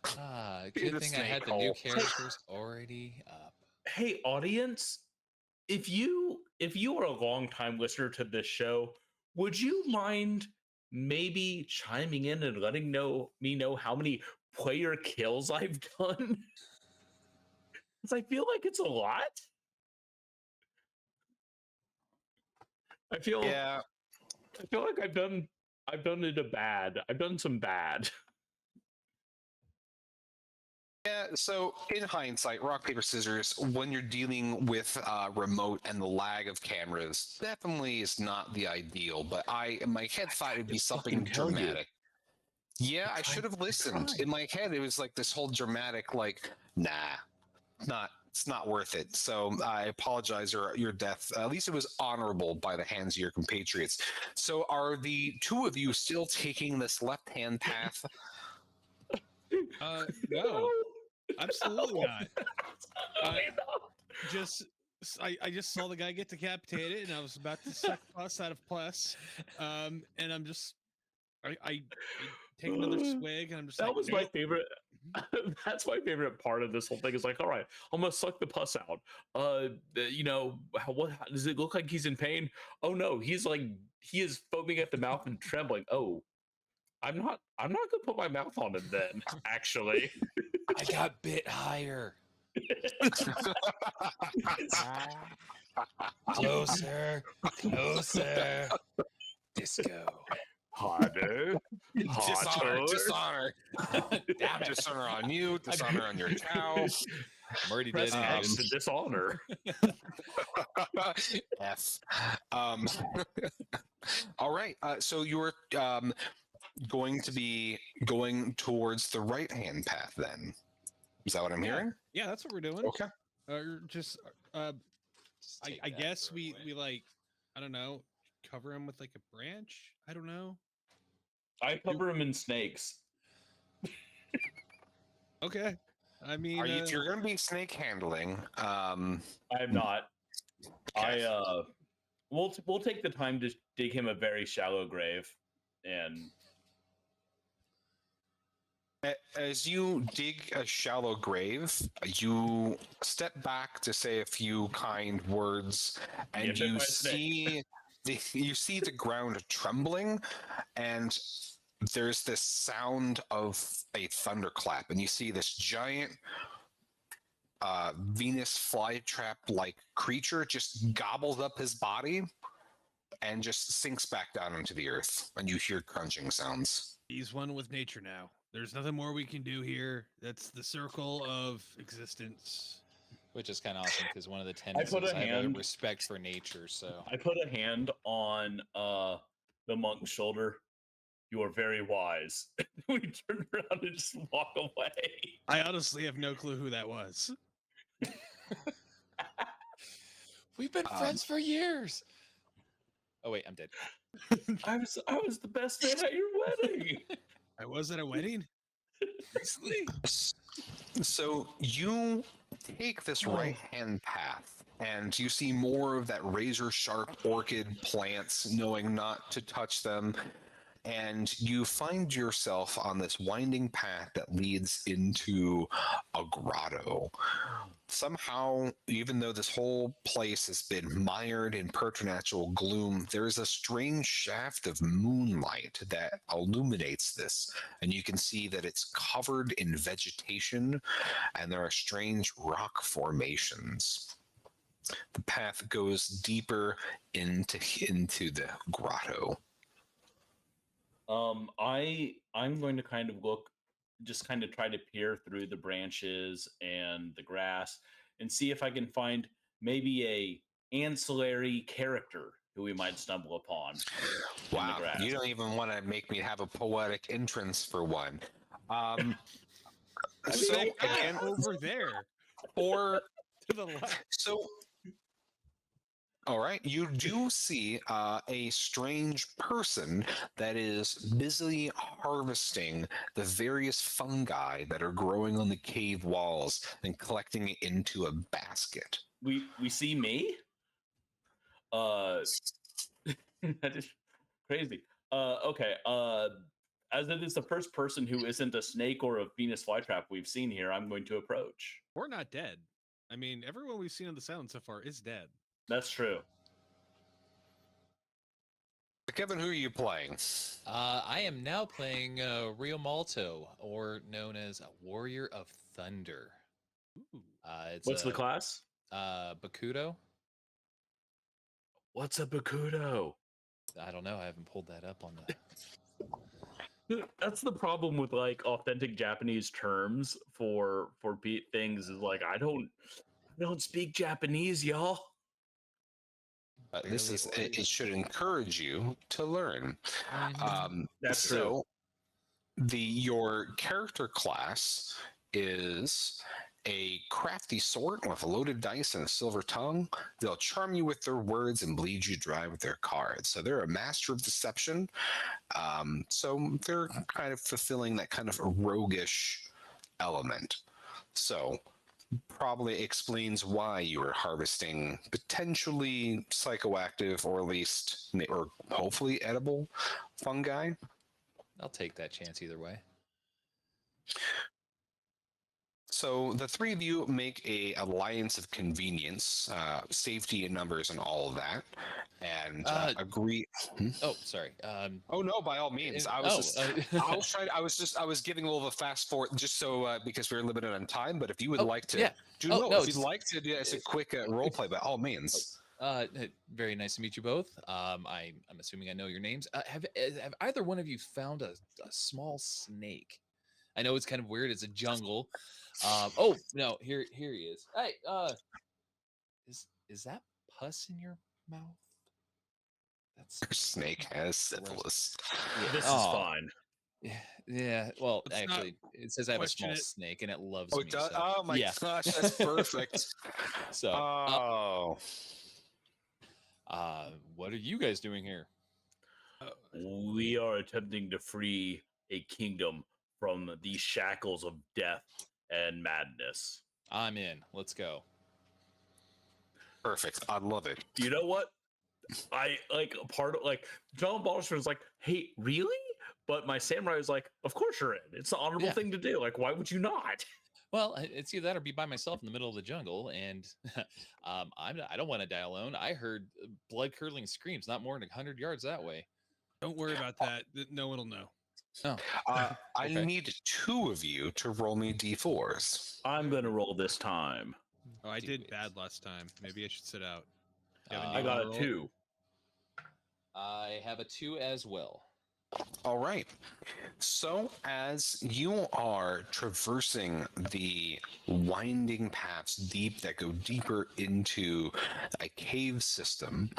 In Good a thing I had snake the new hole. characters already up. Hey, audience, if you are a long-time listener to this show, would you mind maybe chiming in and letting me know how many player kills I've done? Because I feel like it's a lot. I feel like I've done I've done some bad. Yeah, so in hindsight, rock, paper, scissors, when you're dealing with remote and the lag of cameras, definitely is not the ideal, but I, in my head, thought it'd be something fucking tell you. dramatic. Yeah, I tried- should have I listened. tried. In my head, it was like this whole dramatic, like, nah, it's not worth it. So I apologize. Your death, at least it was honorable by the hands of your compatriots. So are the two of you still taking this left-hand path? No, absolutely not. Absolutely not. I just saw the guy get decapitated, and I was about to suck pus out of pus. And I'm just I take another swig, and I'm just That like, was nope. my favorite. That's my favorite part of this whole thing. Is like, all right, I'm gonna suck the pus out. You know, what does it look like? He's in pain. Oh no, he is foaming at the mouth and trembling. Oh, I'm not gonna put my mouth on him then. Actually, I got bit higher. Closer, closer. Disco. harder, Dishonor, harder. dishonor, Damn it. dishonor on you, dishonor on your cow. I'm already Press dead. X to dishonor. F. All right. So you're going to be going towards the right-hand path then. Is that what I'm hearing? Yeah, that's what we're doing. Okay. Or just Just I, take I that guess for a we win. like, I don't know, cover him with like a branch. I don't know. I cover him in snakes. Okay. I mean, Are you? If you're going to be snake handling, I'm not. okay. We'll take the time to dig him a very shallow grave, and As you dig a shallow grave, you step back to say a few kind words, and Get hit you by a snake. see the ground trembling, and there's this sound of a thunderclap, and you see this giant Venus flytrap like creature just gobbles up his body and just sinks back down into the earth, and you hear crunching sounds. he's one with nature now. There's nothing more we can do here. That's the circle of existence. Which is kind of awesome because one of the tendencies put a I have a hand- respect for nature. So I put a hand on the monk's shoulder. You are very wise. We turn around and just walk away. I honestly have no clue who that was. we've been friends for years. Oh wait, I'm dead. I was the best man at your wedding. I was at a wedding recently. So you take this right-hand path, and you see more of that razor-sharp orchid plants, knowing not to touch them, and you find yourself on this winding path that leads into a grotto. Somehow, even though this whole place has been mired in preternatural gloom, there is a strange shaft of moonlight that illuminates this, and you can see that it's covered in vegetation, and there are strange rock formations. The path goes deeper into the grotto. I'm going to kind of look, just kind of try to peer through the branches and the grass and see if I can find maybe a ancillary character who we might stumble upon. In the Wow, grass. you don't even want to make me have a poetic entrance for one. So That guy again, over there or to the left. so. All right, you do see a strange person that is busily harvesting the various fungi that are growing on the cave walls and collecting it into a basket. We see me. That is crazy. Okay. As it is the first person who isn't a snake or a Venus flytrap we've seen here, I'm going to approach. We're not dead. I mean, everyone we've seen on the sound so far is dead. That's true. Kevin, who are you playing? I am now playing Rio Malto, or known as a Warrior of Thunder. Ooh. It's What's the class? Bakudo. What's a Bakudo? I don't know. I haven't pulled that up on the. That's the problem with like authentic Japanese terms for things is like I don't speak Japanese, y'all. This is it should encourage you to learn. That's so your character class is a crafty sword with loaded dice and a silver tongue. They'll charm you with their words and bleed you dry with their cards. So they're a master of deception. So they're kind of fulfilling that kind of roguish element. So probably explains why you were harvesting potentially psychoactive or at least or hopefully edible fungi. I'll take that chance either way. So the three of you make a alliance of convenience, safety in numbers, and all of that, and agree. Oh, sorry. Oh no! By all means, I was giving a little of a fast forward just so because we're limited on time. But if you would like to, yeah. if you'd like to do as a quick role play, by all means. Very nice to meet you both. I'm assuming I know your names. Have either one of you found a small snake? I know it's kind of weird. It's a jungle. Oh no, here he is. Hey, is that pus in your mouth? That's Your snake has syphilis. Yeah. This is fine. Yeah. Well, Let's not actually, it says I have a question small it. snake and it loves Oh, me. it does? So, Oh my yeah. gosh, that's perfect. So, what are you guys doing here? We are attempting to free a kingdom from the shackles of death and madness. I'm in. Let's go. Perfect. I love it. You know what? I like part of like John Balderson was like, "Hey, really?" But my samurai was like, "Of course you're in. It's the honorable thing to do. Like, why would you not?" Well, it's either that or be by myself in the middle of the jungle, and I don't want to die alone. I heard blood curdling screams, not more than 100 yards that way. Don't worry about that. No one will know. Oh, I Okay. need two of you to roll me d4s. I'm gonna roll this time. Oh, I did Dude. bad last time. Maybe I should sit out. Kevin, I you got wanna a roll? 2. I have a 2 as well. All right. So, as you are traversing the winding paths that go deeper into a cave system,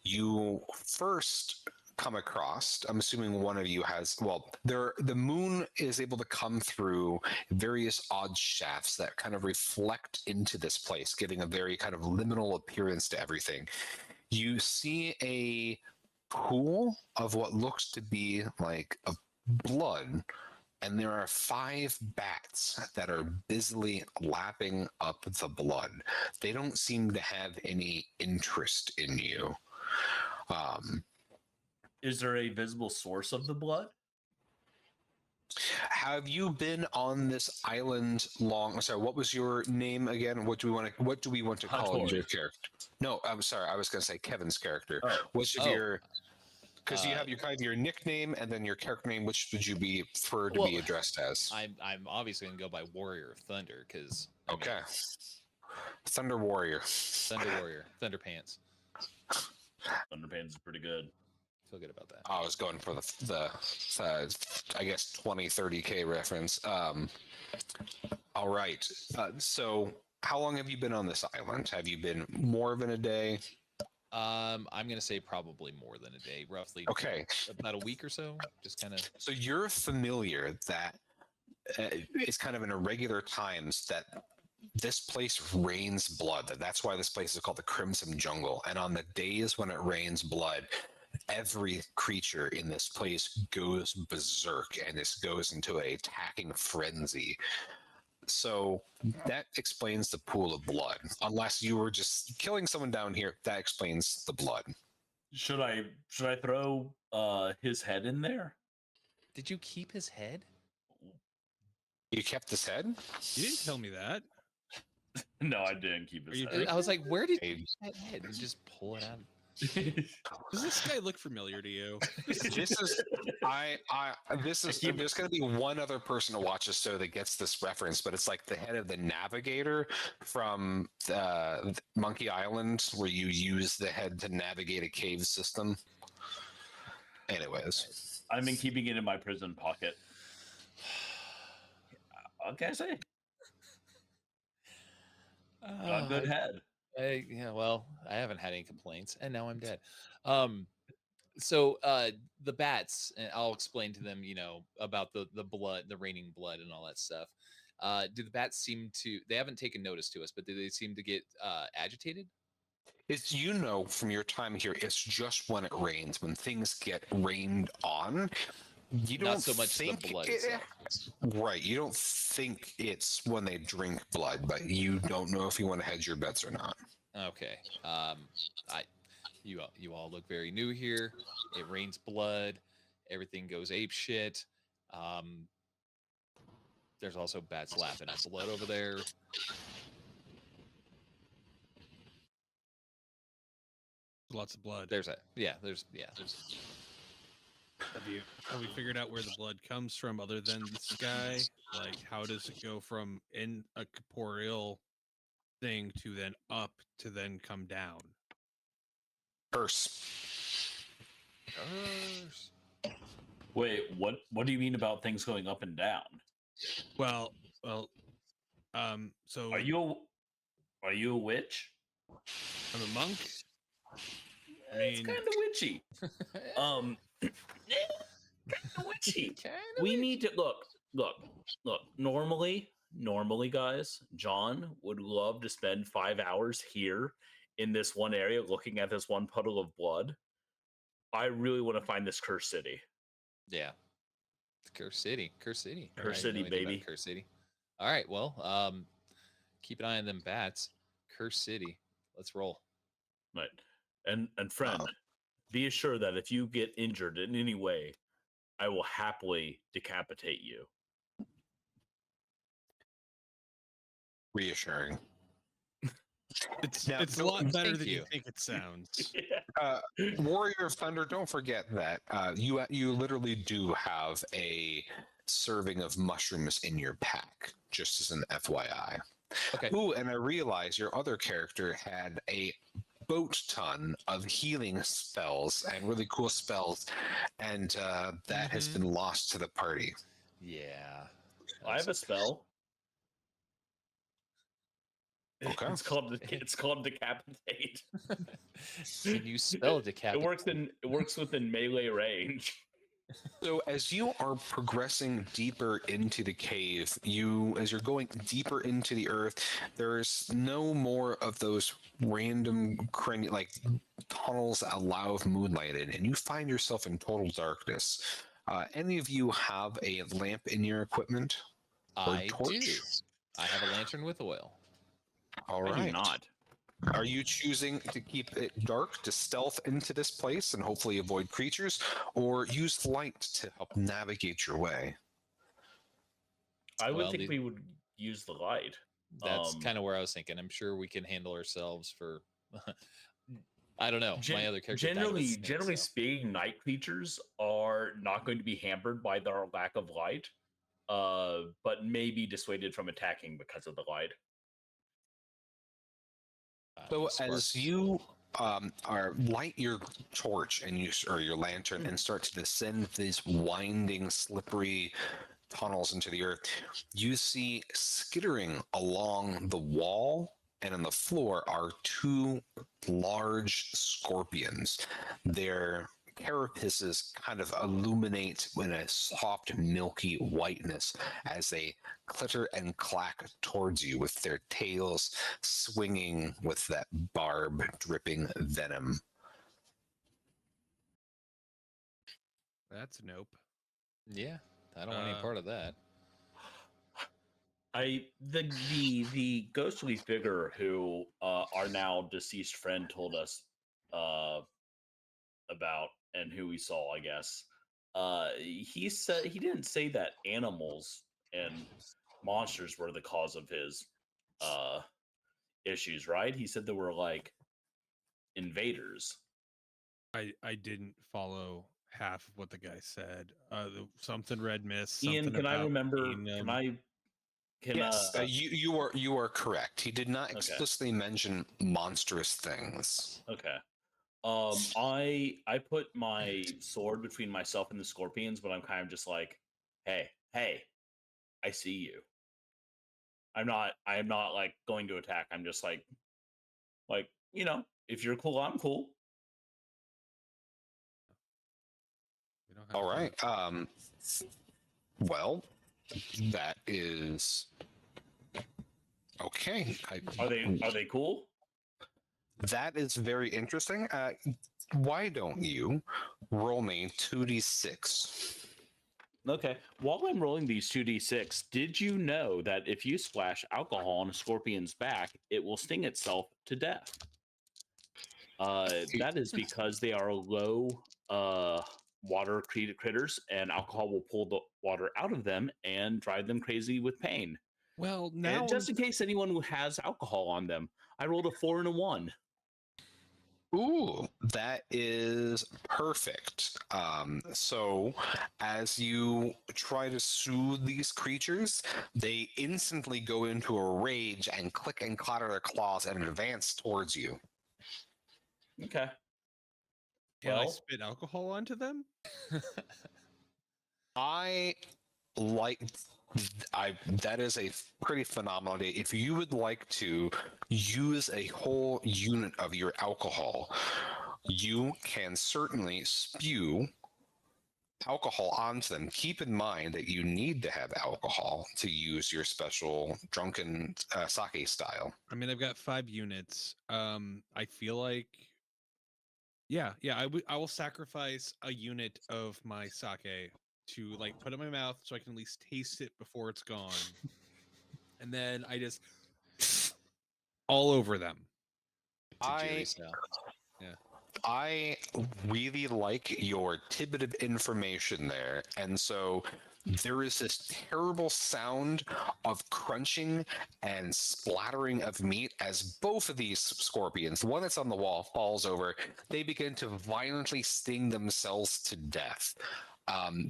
you first come across, I'm assuming one of you has, the moon is able to come through various odd shafts that kind of reflect into this place, giving a very kind of liminal appearance to everything. You see a pool of what looks to be like a blood, and there are 5 bats that are busily lapping up the blood. They don't seem to have any interest in you. Is there a visible source of the blood? Have you been on this island long? Sorry, what was your name again? What do we want to call Hattori. your character? No, I'm sorry. I was going to say Kevin's character. Oh. What's Oh. your? Because you have your kind of your nickname and then your character name. Which would you be prefer to be addressed as? I'm obviously gonna go by Warrior of Thunder because Okay. Thunder Warrior. Thunder Warrior, Thunder Pants. Underpants is pretty good. Feel good about that. I was going for the I guess 20-30K reference. All right. So how long have you been on this island? Have you been more than a day? I'm gonna say probably more than a day, roughly. Okay. About a week or so. Just kind of. So you're familiar that it's kind of in irregular times that this place rains blood. That's why this place is called the Crimson Jungle. And on the days when it rains blood, every creature in this place goes berserk and this goes into a attacking frenzy. So that explains the pool of blood. Unless you were just killing someone down here, that explains the blood. Should I throw his head in there? Did you keep his head? You kept his head? You didn't tell me that. No, I didn't keep his Are you head. I was like, where did you Hey, keep that head? And just pull it out. Does this guy look familiar to you? this is there's going to be one other person to watch this show that gets this reference, but it's like the head of the navigator from Monkey Island, where you use the head to navigate a cave system. Anyways, I've been keeping it in my prison pocket. What can I say? Got a good head. Yeah, well, I haven't had any complaints, and now I'm dead. So the bats, and I'll explain to them, about the blood, the raining blood, and all that stuff. Do the bats seem to? They haven't taken notice to us, but do they seem to get agitated? It's from your time here, it's just when it rains, when things get rained on. You Not don't so much the think blood it, itself. right. You don't think it's when they drink blood, but you don't know if you want to hedge your bets or not. Okay. You all look very new here. It rains blood. Everything goes ape shit. There's also bats laughing at blood over there. Lots of blood. There's Have we figured out where the blood comes from other than the sky? Like, how does it go from in a corporeal thing to then up to then come down? Curse. curse. Wait, what do you mean about things going up and down? Well, so Are you a witch? I'm a monk. I It's mean, kind of witchy. Kind of witchy. We need to look. Normally, guys, John would love to spend 5 hours here in this one area looking at this one puddle of blood. I really want to find this cursed city. Yeah. Curse City. Curse I had City, no idea about baby. Curse City. All right. Well, keep an eye on them bats. Curse City. Let's roll. Right. And friend, be assured that if you get injured in any way, I will happily decapitate you. Reassuring. it's Now, a lot better thank than you you. think it sounds. Warrior of Thunder, don't forget that you literally do have a serving of mushrooms in your pack, just as an FYI. Okay. Ooh, and I realize your other character had a boat ton of healing spells and really cool spells, and that has been lost to the party. Yeah. I have a spell. Okay. It's called decapitate. Can you spell decapitate? It works within melee range. So as you are progressing deeper into the cave, as you're going deeper into the earth, there's no more of those random tunnels that allow moonlight in, and you find yourself in total darkness. Any of you have a lamp in your equipment? Or I torch? do. I have a lantern with oil. All I right. do not. Are you choosing to keep it dark to stealth into this place and hopefully avoid creatures, or use light to help navigate your way? I would Well, think we would use the light. That's kind of where I was thinking. I'm sure we can handle ourselves for. I don't know. My other character. Generally speaking, night creatures are not going to be hampered by their lack of light, but may be dissuaded from attacking because of the light. So as you light your torch or your lantern and start to descend these winding, slippery tunnels into the earth, you see skittering along the wall and on the floor are two large scorpions. Their carapaces kind of illuminate in a soft, milky whiteness as they clitter and clack towards you with their tails swinging with that barb dripping venom. That's a nope. Yeah, I don't want any part of that. The ghostly figure who our now deceased friend told us about and who we saw, I guess. He said he didn't say that animals and monsters were the cause of his issues, right? He said there were like invaders. I didn't follow half of what the guy said. Something red mist. Ian, something can I about remember? being, Yes, you are correct. He did not explicitly mention monstrous things. Okay. I put my sword between myself and the scorpions, but I'm kind of just like, hey, I see you. I am not like going to attack. I'm just like, if you're cool, I'm cool. we don't have All to- right. Well, that is Okay. Are they cool? That is very interesting. Why don't you roll me 2d6? Okay. While I'm rolling these 2d6, did you know that if you splash alcohol on a scorpion's back, it will sting itself to death? That is because they are low water critters, and alcohol will pull the water out of them and drive them crazy with pain. Well, And now just in case anyone who has alcohol on them, I rolled a 4 and a 1. Ooh, that is perfect. So, as you try to soothe these creatures, they instantly go into a rage and click and clatter their claws and advance towards you. Okay. can I Well, spit alcohol onto them? I like that is a pretty phenomenal idea. If you would like to use a whole unit of your alcohol, you can certainly spew alcohol onto them. Keep in mind that you need to have alcohol to use your special drunken sake style. I mean, I've got 5 units. I feel like, yeah, I will sacrifice a unit of my sake to like put it in my mouth so I can at least taste it before it's gone, and then I just all over them. To I Jerry style. I really like your tidbit of information there. And so there is this terrible sound of crunching and splattering of meat as both of these scorpions, the one that's on the wall, falls over. They begin to violently sting themselves to death.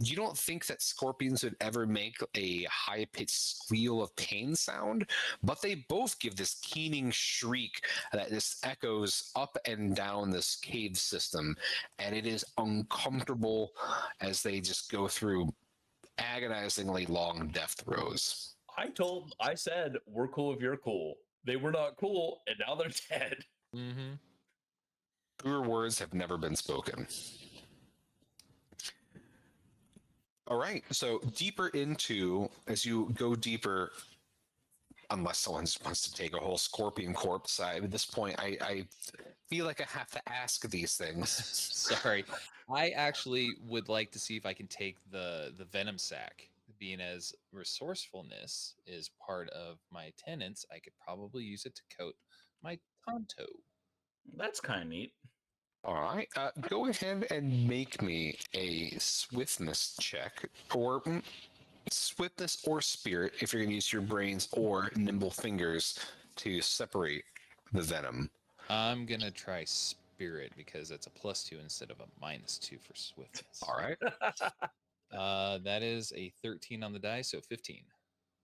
You don't think that scorpions would ever make a high-pitched squeal of pain sound, but they both give this keening shriek that just echoes up and down this cave system, and it is uncomfortable as they just go through agonizingly long death throes. I said, we're cool if you're cool. They were not cool, and now they're dead. Mm-hmm. Truer words have never been spoken. All right, so deeper into, as you go deeper, unless someone wants to take a whole scorpion corpse, at this point, I feel like I have to ask these things. Sorry. I actually would like to see if I can take the venom sac. Being as resourcefulness is part of my tenants, I could probably use it to coat my Tonto. That's kind of neat. All right, go ahead and make me a swiftness check, or swiftness or spirit, if you're going to use your brains or nimble fingers to separate the venom. I'm gonna try spirit because that's a +2 instead of a -2 for swiftness. All right. That is a 13 on the die, so 15.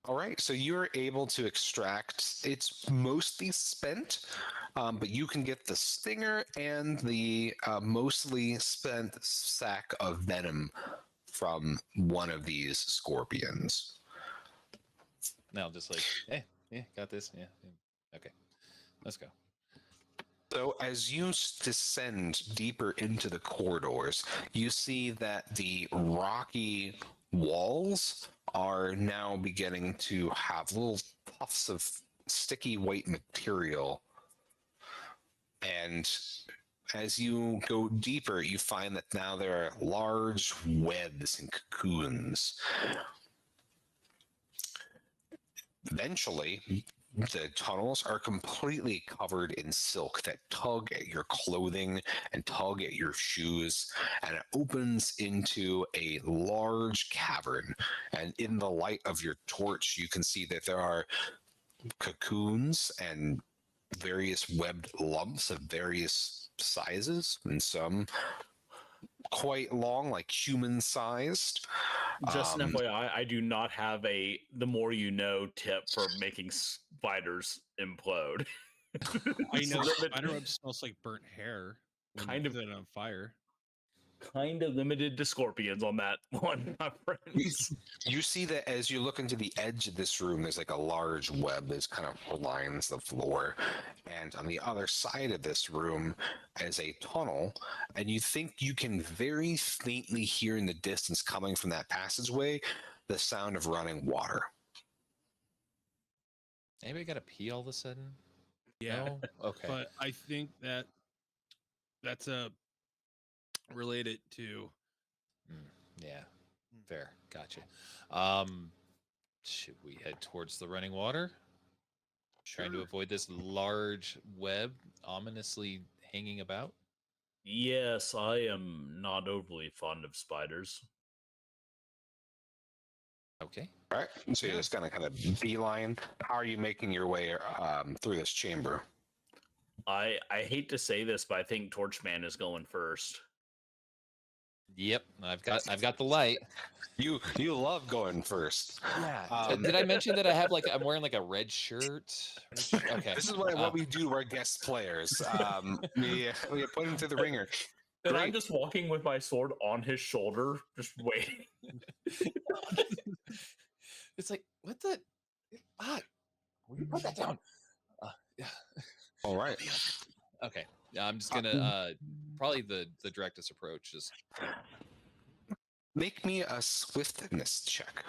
All right, so you're able to extract. It's mostly spent, but you can get the stinger and the mostly spent sack of venom from one of these scorpions. Now just like, hey, yeah, got this. Yeah. Okay. Let's go. So as you descend deeper into the corridors, you see that the rocky walls are now beginning to have little puffs of sticky white material. And as you go deeper, you find that now there are large webs and cocoons. Eventually, the tunnels are completely covered in silk that tug at your clothing and tug at your shoes, and it opens into a large cavern. And in the light of your torch, you can see that there are cocoons and various webbed lumps of various sizes, and some quite long, like human-sized. Just an FYI, I do not have a the more you know tip for making spiders implode. I know It's spider web smells like burnt hair when Kind you of. put it on fire. kind of limited to scorpions on that one, my friends. You see that as you look into the edge of this room, there's like a large web that kind of lines the floor. And on the other side of this room is a tunnel. And you think you can very faintly hear in the distance coming from that passageway the sound of running water. Anybody got to pee all of a sudden? Yeah, No? Okay. but I think that's related to. Yeah. Mm. Fair. Gotcha. Um, should we head towards the running water? Trying to Sure. avoid this large web ominously hanging about? Yes, I am not overly fond of spiders. Okay. All right. So you're Yeah. just gonna kind of beeline. How are you making your way through this chamber? I hate to say this, but I think Torchman is going first. Yep. I've got the light. You love going first. Yeah. Um, Did I mention that I'm wearing like a red shirt? Okay. This is what we do to our guest players. We put them through the ringer. And I'm Great. just walking with my sword on his shoulder, just waiting. It's like, what the? Will you put that down? Yeah. All right. Okay. I'm just gonna probably the directest approach. Just Make me a swiftness check.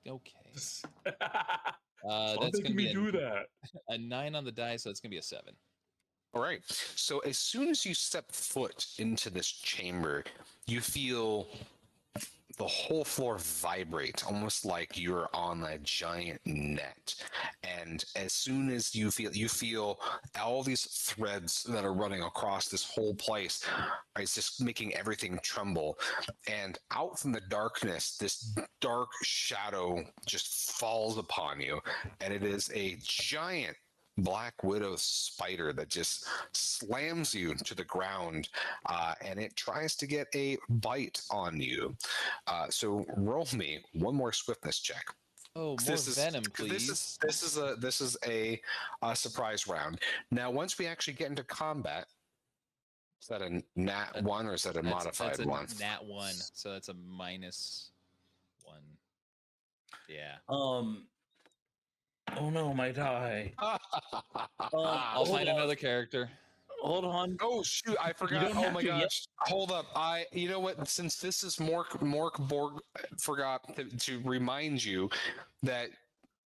okay. Stop That's making gonna me be do that. a 9 on the die, so it's gonna be a 7. All right. So as soon as you step foot into this chamber, you feel the whole floor vibrate, almost like you're on a giant net. And as soon as you feel all these threads that are running across this whole place, it's just making everything tremble. And out from the darkness, this dark shadow just falls upon you, and it is a giant Black Widow spider that just slams you to the ground, and it tries to get a bite on you. So roll me one more swiftness check. Oh, more This is venom, please. this is a surprise round. Now, once we actually get into combat, is that a nat one or is that a modified that's a one? nat 1, so that's a -1. Yeah. Oh no, my die. I'll Hold find on. another character. Hold on. Oh shoot! I forgot. don't Oh have my to yet. gosh! Hold up! You know what? Since this is Mork Borg, forgot to remind you that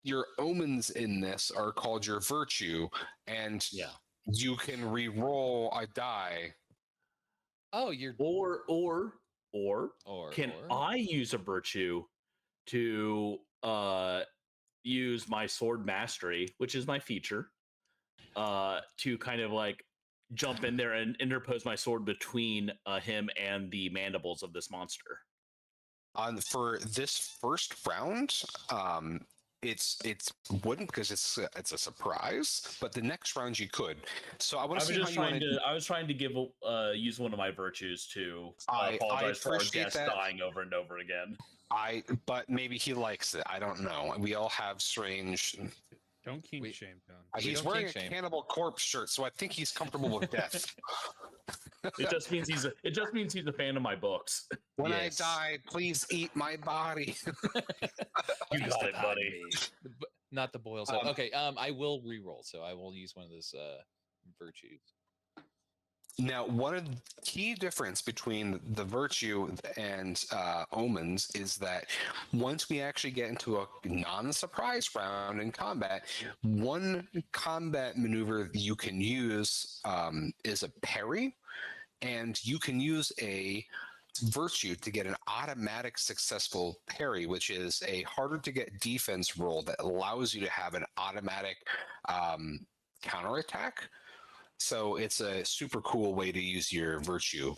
your omens in this are called your virtue, and Yeah. you can re-roll a die. Oh, you're Or can or I use a virtue to use my sword mastery, which is my feature, to kind of like jump in there and interpose my sword between him and the mandibles of this monster. For this first round, it's wouldn't because it's a surprise. But the next round you could. So I want I to was see how just you want trying to. to. I was trying to give use one of my virtues to I apologize for our appreciate guest that. dying over and over again. But maybe he likes it. I don't know. We all have strange. Don't kink We- shame, John. We He's don't wearing a kink shame. Cannibal Corpse shirt, so I think he's comfortable with death. It just means he's a fan of my books. When Yes. I die, please eat my body. You got it, buddy. Not the boils. Okay. I will re-roll, so I will use one of those virtues. Now, one of the key difference between the virtue and omens is that once we actually get into a non-surprise round in combat, one combat maneuver you can use is a parry, and you can use a virtue to get an automatic successful parry, which is a harder to get defense roll that allows you to have an automatic counterattack. So it's a super cool way to use your virtue.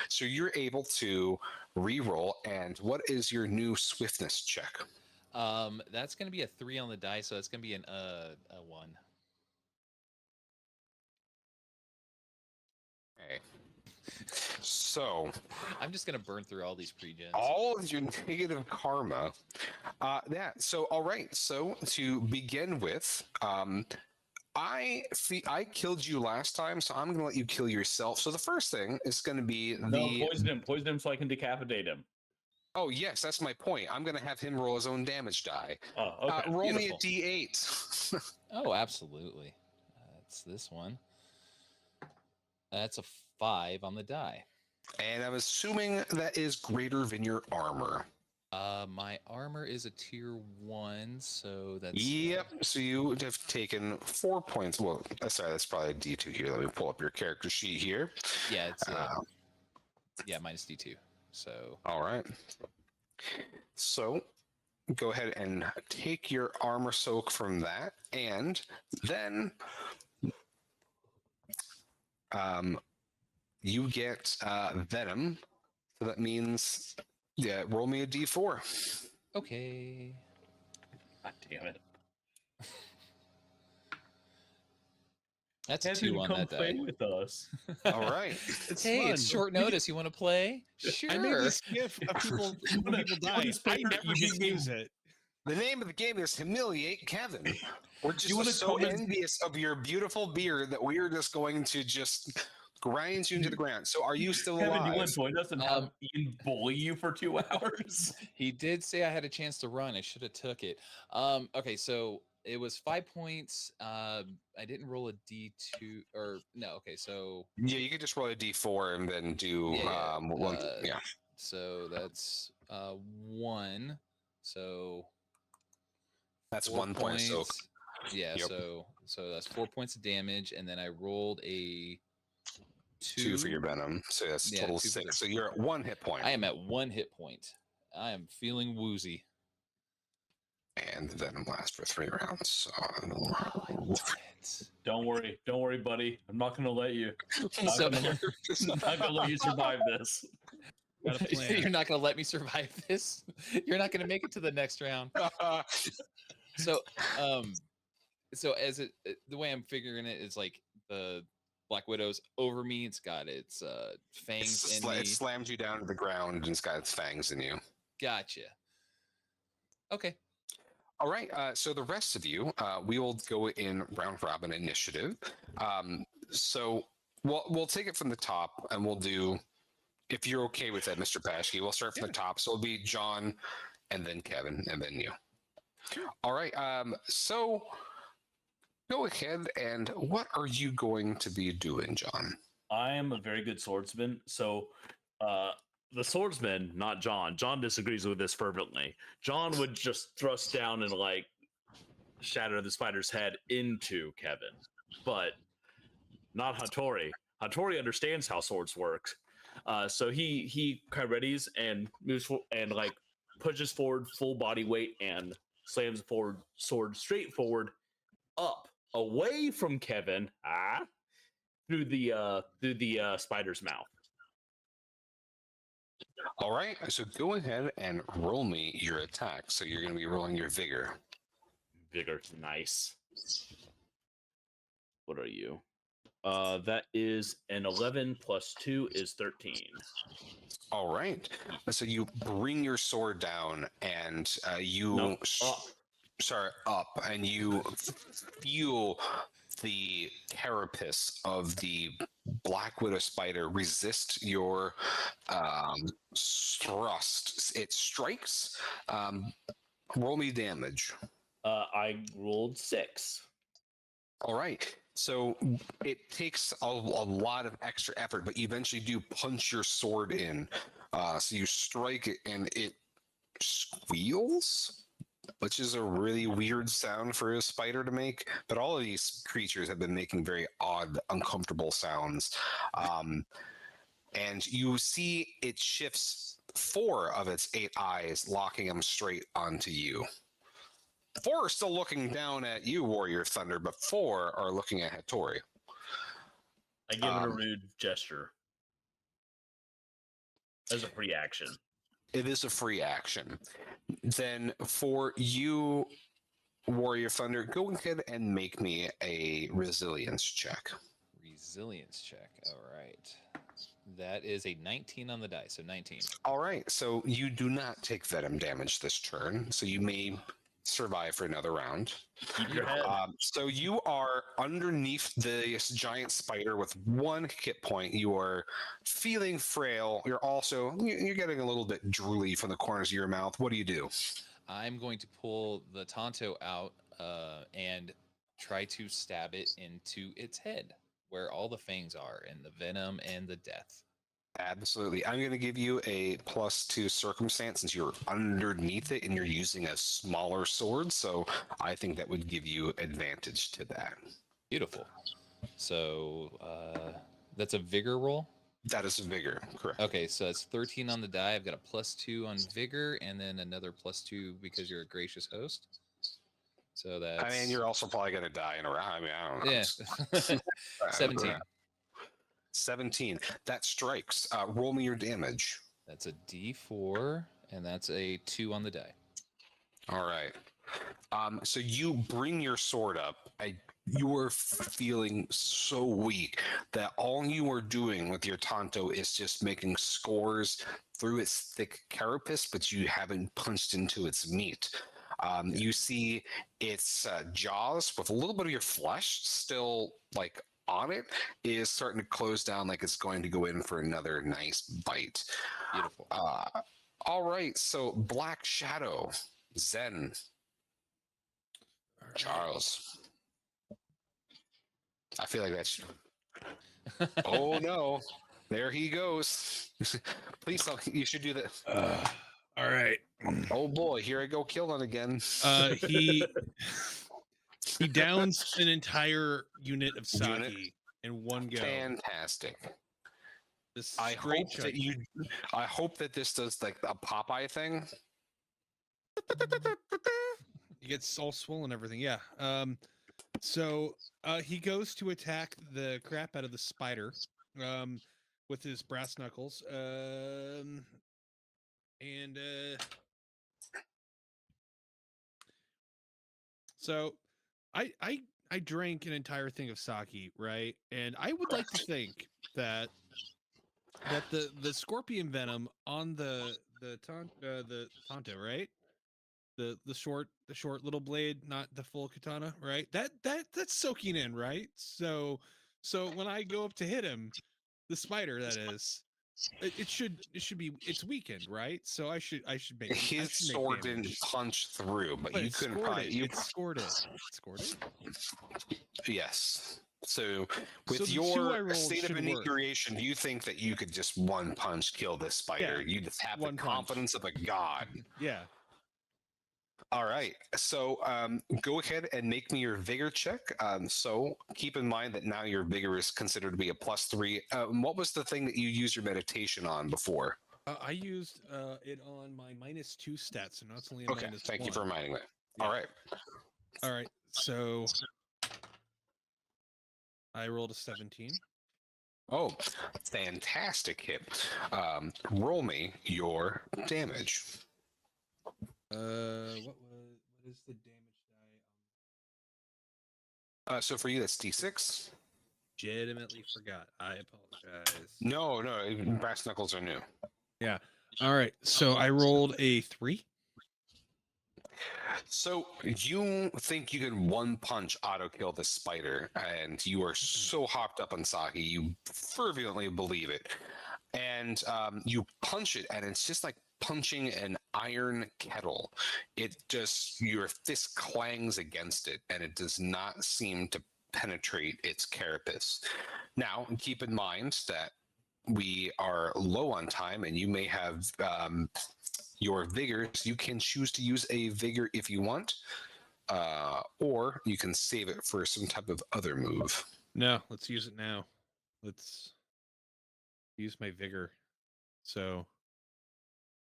So you're able to re-roll. And what is your new swiftness check? That's gonna be a 3 on the die, so it's gonna be a 1. Okay. So I'm just gonna burn through all these pre-gens. all of your negative karma. Yeah. So all right. So to begin with, I killed you last time, so I'm going to let you kill yourself. So the first thing is going to be No, poison him so I can decapitate him. Oh yes, that's my point. I'm going to have him roll his own damage die. Oh, okay. Roll Beautiful. me a d8. Oh, absolutely. It's this one. That's a 5 on the die. And I'm assuming that is greater than your armor. My armor is a tier 1, so that's Yep. So you have taken 4 points. Well, sorry, that's probably a D2 here. Let me pull up your character sheet here. yeah, it's Uh, minus D2. So all right. So go ahead and take your armor soak from that, and then you get venom. So that means, yeah, roll me a D4. okay. God damn it. That's a Kevin, 2 on come that play die. with us. All right. It's Hey, fun. it's short We can- notice. You want to play? Sure. I made this gif of people when wanna- people you wanna die. I spend- never you get to get- use it. The name of the game is Humiliate Kevin. We're just wanna so come and- envious of your beautiful beard that we are just going to just grind you into the ground. So are you still Kevin, you alive? want to join us and have Ian bully you for 2 hours? He did say I had a chance to run. I should have took it. Okay, so it was 5 points. I didn't roll a D2 or no. Okay, so Yeah, you could just roll a D4 and then do Yeah, one. Yeah, so that's 1. So that's 4 1 point of soak. points. Yeah, Yep. so that's 4 points of damage, and then I rolled a 2 for your venom. So that's Yeah, total 2 for 6. the- So you're at 1 hit point. I am at 1 hit point. I am feeling woozy. And the venom lasts for 3 rounds. So Oh, I did it. Don't worry, buddy. I'm not gonna let you. So- I'm not gonna let you survive this. Got a plan. You're not gonna let me survive this. You're not gonna make it to the next round. So, so as the way I'm figuring it is like the Black Widow's over me. It's got its fangs in me. It slams you down to the ground and it's got its fangs in you. Gotcha. Okay. All right. So the rest of you, we will go in round robin initiative. So we'll take it from the top, and we'll do, if you're okay with that, Mr. Paschke, we'll start from the top. So it'll be John, and then Kevin, and then you. All right. So go ahead, and what are you going to be doing, John? I am a very good swordsman, so the swordsman, not John. John disagrees with this fervently. John would just thrust down and like shatter the spider's head into Kevin, but not Hattori. Hattori understands how swords work, so he kind of readies and moves and like pushes forward full body weight and slams the forward sword straight forward, up away from Kevin, through the spider's mouth. All right. So go ahead and roll me your attack. So you're going to be rolling your vigor. Vigor, nice. What are you? That is an 11 plus 2 is 13. All right. So you bring your sword down, and you No, up. up, and you feel the carapace of the Black Widow spider resist your thrust. It strikes. Roll me damage. I rolled 6. All right. So it takes a lot of extra effort, but you eventually do punch your sword in. So you strike it, and it squeals, which is a really weird sound for a spider to make. But all of these creatures have been making very odd, uncomfortable sounds. And you see it shifts 4 of its 8 eyes, locking them straight onto you. 4 are still looking down at you, Warrior Thunder, but 4 are looking at Hattori. I give it a rude gesture as a free action. It is a free action. Then for you, Warrior Thunder, go ahead and make me a resilience check. Resilience check. All right. That is a 19 on the die, so 19. All right, so you do not take venom damage this turn, so you may survive for another round. Keep your head. So you are underneath this giant spider with 1 hit point. You are feeling frail. You're getting a little bit drooly from the corners of your mouth. What do you do? I'm going to pull the Tonto out and try to stab it into its head, where all the fangs are, and the venom and the death. Absolutely. I'm going to give you a +2 circumstance since you're underneath it and you're using a smaller sword. So I think that would give you advantage to that. Beautiful. So that's a vigor roll. That is vigor, correct? Okay, so it's 13 on the die. I've got a +2 on vigor, and then another +2 because you're a gracious host. So that's. I mean, you're also probably going to die in a round. I mean, I don't know. Yeah. 17. 17. That strikes. Roll me your damage. That's a D4, and that's a 2 on the die. All right. So you bring your sword up. You are feeling so weak that all you are doing with your Tonto is just making scores through its thick carapace, but you haven't punched into its meat. You see its jaws with a little bit of your flesh still like on it is starting to close down like it's going to go in for another nice bite. Beautiful. All right, so Black Shadow, Zen, Charles. I feel like that's. Oh no, there he goes. Please, you should do that. All right. Oh boy, here I go killing again. He downs an entire unit of sake Unit? in one go. Fantastic. This I straight hope that you. I hope that this does like a Popeye thing. He gets all swollen and everything. Yeah. So he goes to attack the crap out of the spider with his brass knuckles. So I drank an entire thing of sake, right? And I would like to think that the scorpion venom on the Tonto, right? The short little blade, not the full katana, right? That's soaking in, right? So when I go up to hit him, the spider that is, it should be it's weakened, right? So I should make His sword didn't punch through, but you it couldn't scored probably. it. It scored it. Scored it. Yes. So, with So the two I your rolled state of should work. inebriation, do you think that you could just one punch kill this spider? Yeah, You just have the one punch. confidence of a god. Yeah. All right. So, go ahead and make me your vigor check. So, keep in mind that now your vigor is considered to be a +3. What was the thing that you used your meditation on before? I used it on my -2 stats, so now it's only a Okay. -1. Thank you for reminding me. Yeah. All right. All right. So I rolled a 17. Oh, fantastic hit. Roll me your damage. What is the damage die? So for you, that's D6. Legitimately forgot. I apologize. No, brass knuckles are new. Yeah. All right. So I rolled a 3. So you think you can one punch auto kill the spider, and you are so hopped up on sake, you fervently believe it, and you punch it, and it's just like punching an iron kettle. It just your fist clangs against it, and it does not seem to penetrate its carapace. Now, keep in mind that we are low on time, and you may have your vigor. So you can choose to use a vigor if you want, or you can save it for some type of other move. No, let's use it now. Let's use my vigor. So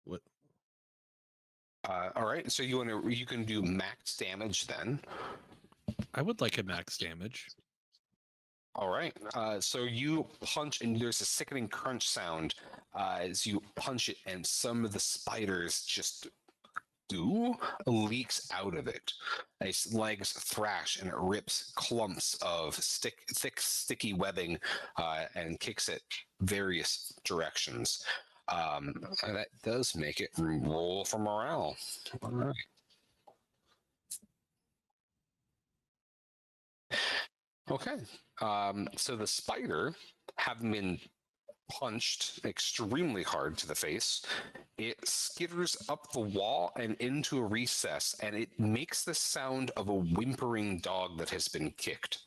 what? All right. So you can do max damage then. I would like a max damage. All right. So you punch, and there's a sickening crunch sound as you punch it, and some of the spiders just leaks out of it. Its legs thrash, and it rips clumps of thick, sticky webbing and kicks it various directions. And that does make it roll for morale. All right. Okay. So the spider, having been punched extremely hard to the face, it skitters up the wall and into a recess, and it makes the sound of a whimpering dog that has been kicked.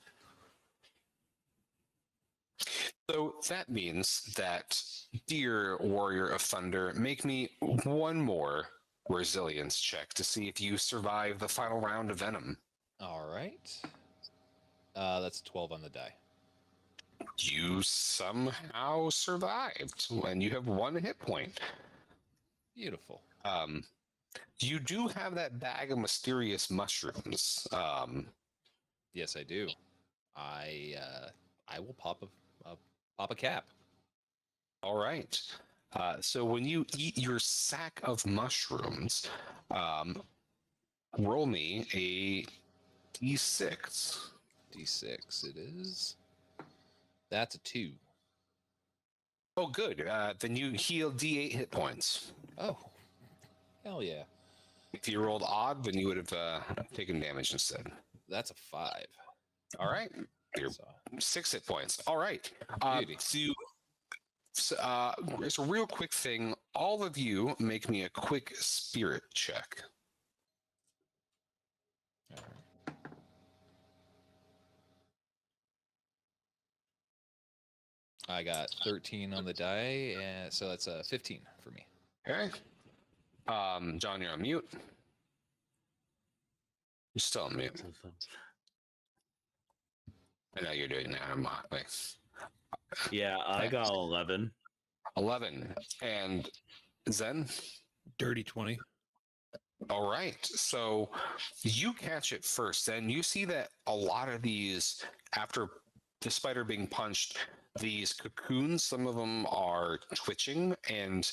So that means that, dear Warrior of Thunder, make me one more resilience check to see if you survive the final round of Venom. All right. That's 12 on the die. You somehow survived, and you have 1 hit point. Beautiful. You do have that bag of mysterious mushrooms. Yes, I do. I will pop a cap. All right. So when you eat your sack of mushrooms, roll me a d6. D6 it is. That's a 2. Oh, good. Then you heal d8 hit points. Oh, hell yeah. If you rolled odd, then you would have taken damage instead. That's a 5. All right. You're So, 6 hit points. All right. Beauty. It's a real quick thing. All of you make me a quick spirit check. all right. I got 13 on the die, and so that's a 15 for me. Okay. John, you're on mute. You're still on mute. I know you're doing that. Yeah, I got 11. 11. And Zen? Dirty 20. All right. So you catch it first, and you see that a lot of these, after the spider being punched, these cocoons, some of them are twitching, and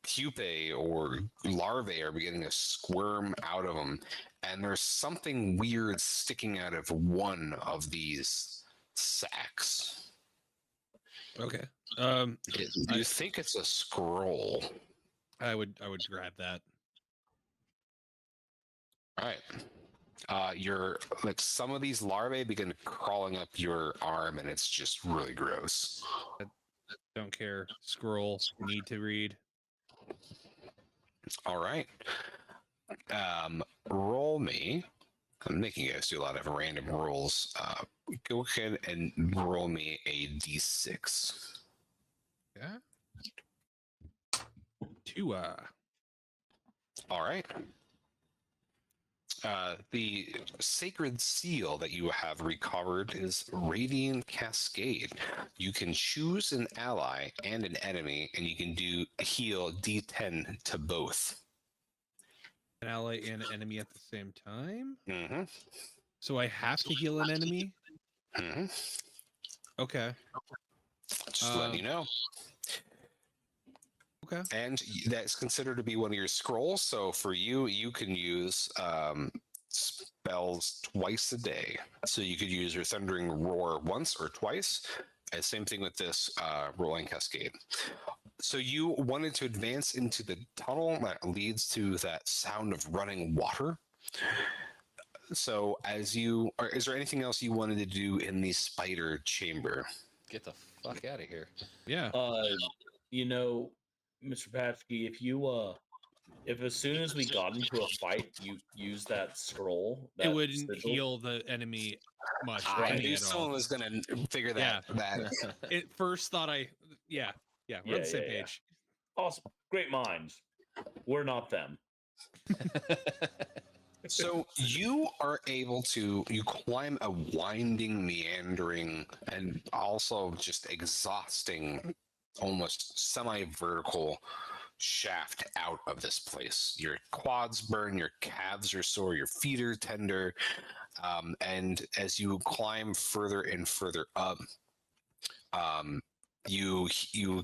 pupae or larvae are beginning to squirm out of them. And there's something weird sticking out of one of these sacks. Okay. You think it's a scroll. I would grab that. All right. You're like, some of these larvae begin crawling up your arm, and it's just really gross. Don't care. Scroll. Need to read. All right. Roll me. I'm making you guys do a lot of random rolls. Go ahead and roll me a d6. Yeah. 2. All right. The sacred seal that you have recovered is Radiant Cascade. You can choose an ally and an enemy, and you can heal D10 to both. An ally and an enemy at the same time. Mm-hmm. So I have to heal an enemy. Mm-hmm. Okay. Just letting you know. Okay. And that's considered to be one of your scrolls. So for you, you can use spells twice a day. So you could use your Thundering Roar once or twice. And same thing with this Rolling Cascade. So you wanted to advance into the tunnel that leads to that sound of running water. So is there anything else you wanted to do in the spider chamber? Get the fuck out of here. Yeah. You know, Mr. Patsky, if as soon as we got into a fight, you use that scroll, It that wouldn't sigil, heal the enemy much. I if any knew at someone all. was going to figure that. It first thought yeah, we're on the same page. Awesome, great minds. We're not them. So you are able to, you climb a winding, meandering, and also just exhausting, almost semi-vertical shaft out of this place. Your quads burn, your calves are sore, your feet are tender, and as you climb further and further up, you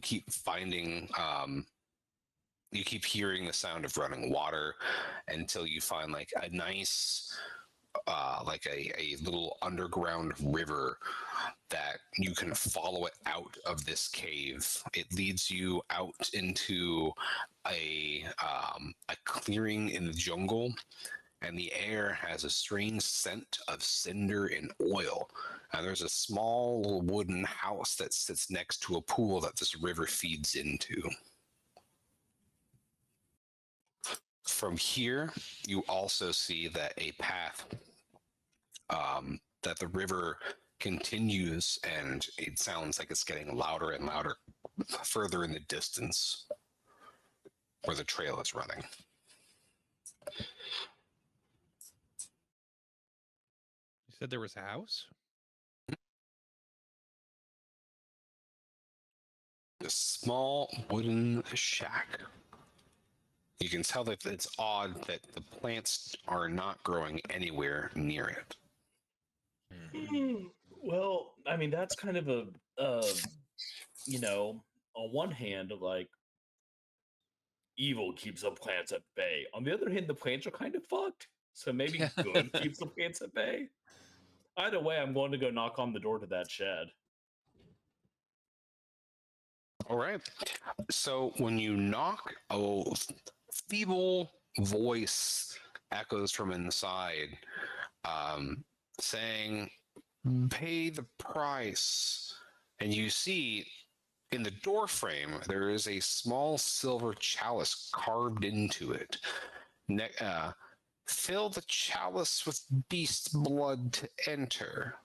keep finding you keep hearing the sound of running water until you find like a nice like a little underground river that you can follow it out of this cave. It leads you out into a clearing in the jungle, and the air has a strange scent of cinder and oil. And there's a small little wooden house that sits next to a pool that this river feeds into. From here, you also see that a path that the river continues, and it sounds like it's getting louder and louder further in the distance where the trail is running. You said there was a house? A small wooden shack. You can tell that it's odd that the plants are not growing anywhere near it. Well, I mean, that's kind of you know, on one hand, like evil keeps the plants at bay. On the other hand, the plants are kind of fucked. So maybe good keeps the plants at bay. Either way, I'm going to go knock on the door to that shed. All right. So when you knock, a feeble voice echoes from inside, saying, "Pay the price." And you see in the door frame there is a small silver chalice carved into it. Fill the chalice with beast blood to enter.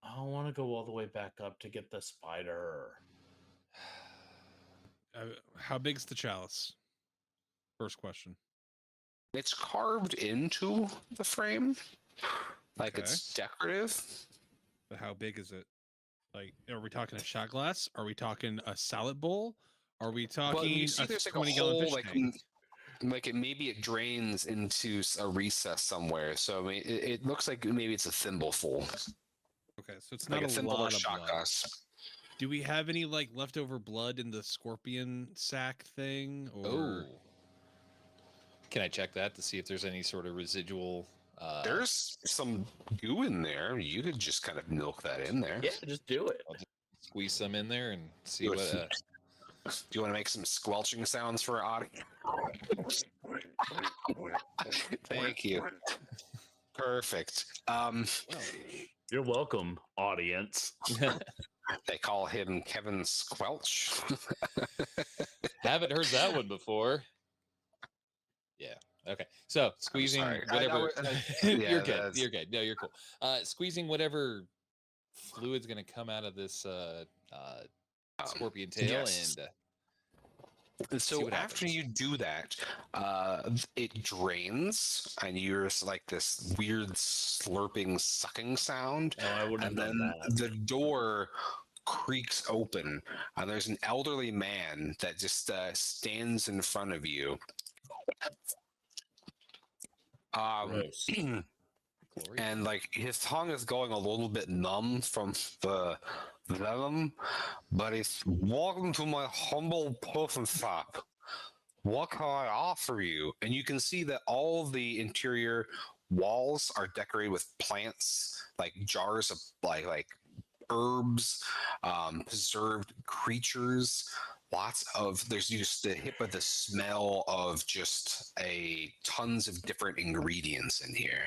I don't want to go all the way back up to get the spider. How big's the chalice? First question. It's carved into the frame, like Okay. it's decorative. But how big is it? Like, are we talking a shot glass? Are we talking a salad bowl? Are we Well, talking you see, a there's like a 20-gallon hole, fish like tank? like it maybe it drains into a recess somewhere. So I mean, it looks like maybe it's a thimbleful, Okay, so it's like not a a thimble or lot of shot blood. glass. Do we have any like leftover blood in the scorpion sack thing? Or Oh. Can I check that to see if there's any sort of residual? There's some goo in there. You could just kind of milk that in there. Yeah, just do it. I'll just squeeze some in there and see Do what. it. Do you want to make some squelching sounds for audio? Thank you. Perfect. well, You're welcome, audience. They call him Kevin Squelch. Haven't heard that one before. Yeah. Okay. So squeezing sorry. whatever. Yeah, You're good. that's- You're good. No, you're cool. Squeezing whatever fluid's gonna come out of this scorpion tail, yes. and So what after happens. you do that, it drains, and you hear like this weird slurping, sucking sound, No, I wouldn't and have then done that. the door creaks open, and there's an elderly man that just stands in front of you. Gross. Glory. And like his tongue is going a little bit numb from the venom, but it's welcome to my humble puffin shop. What can I offer you? And you can see that all the interior walls are decorated with plants, like jars of like herbs, preserved creatures. Lots of there's just the hit of the smell of just a tons of different ingredients in here.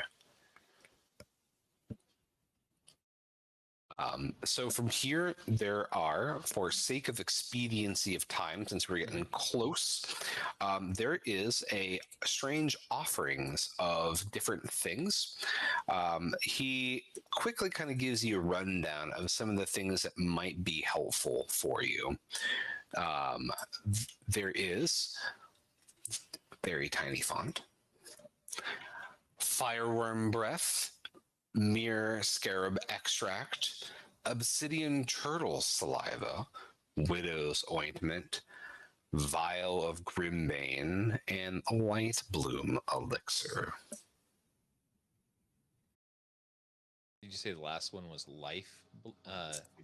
So from here, there are, for sake of expediency of time, since we're getting close, there is a strange offerings of different things. He quickly kind of gives you a rundown of some of the things that might be helpful for you. There is very tiny font, fireworm breath, mere scarab extract, obsidian turtle saliva, widow's ointment, vial of grimbane, and light bloom elixir. Did you say the last one was life?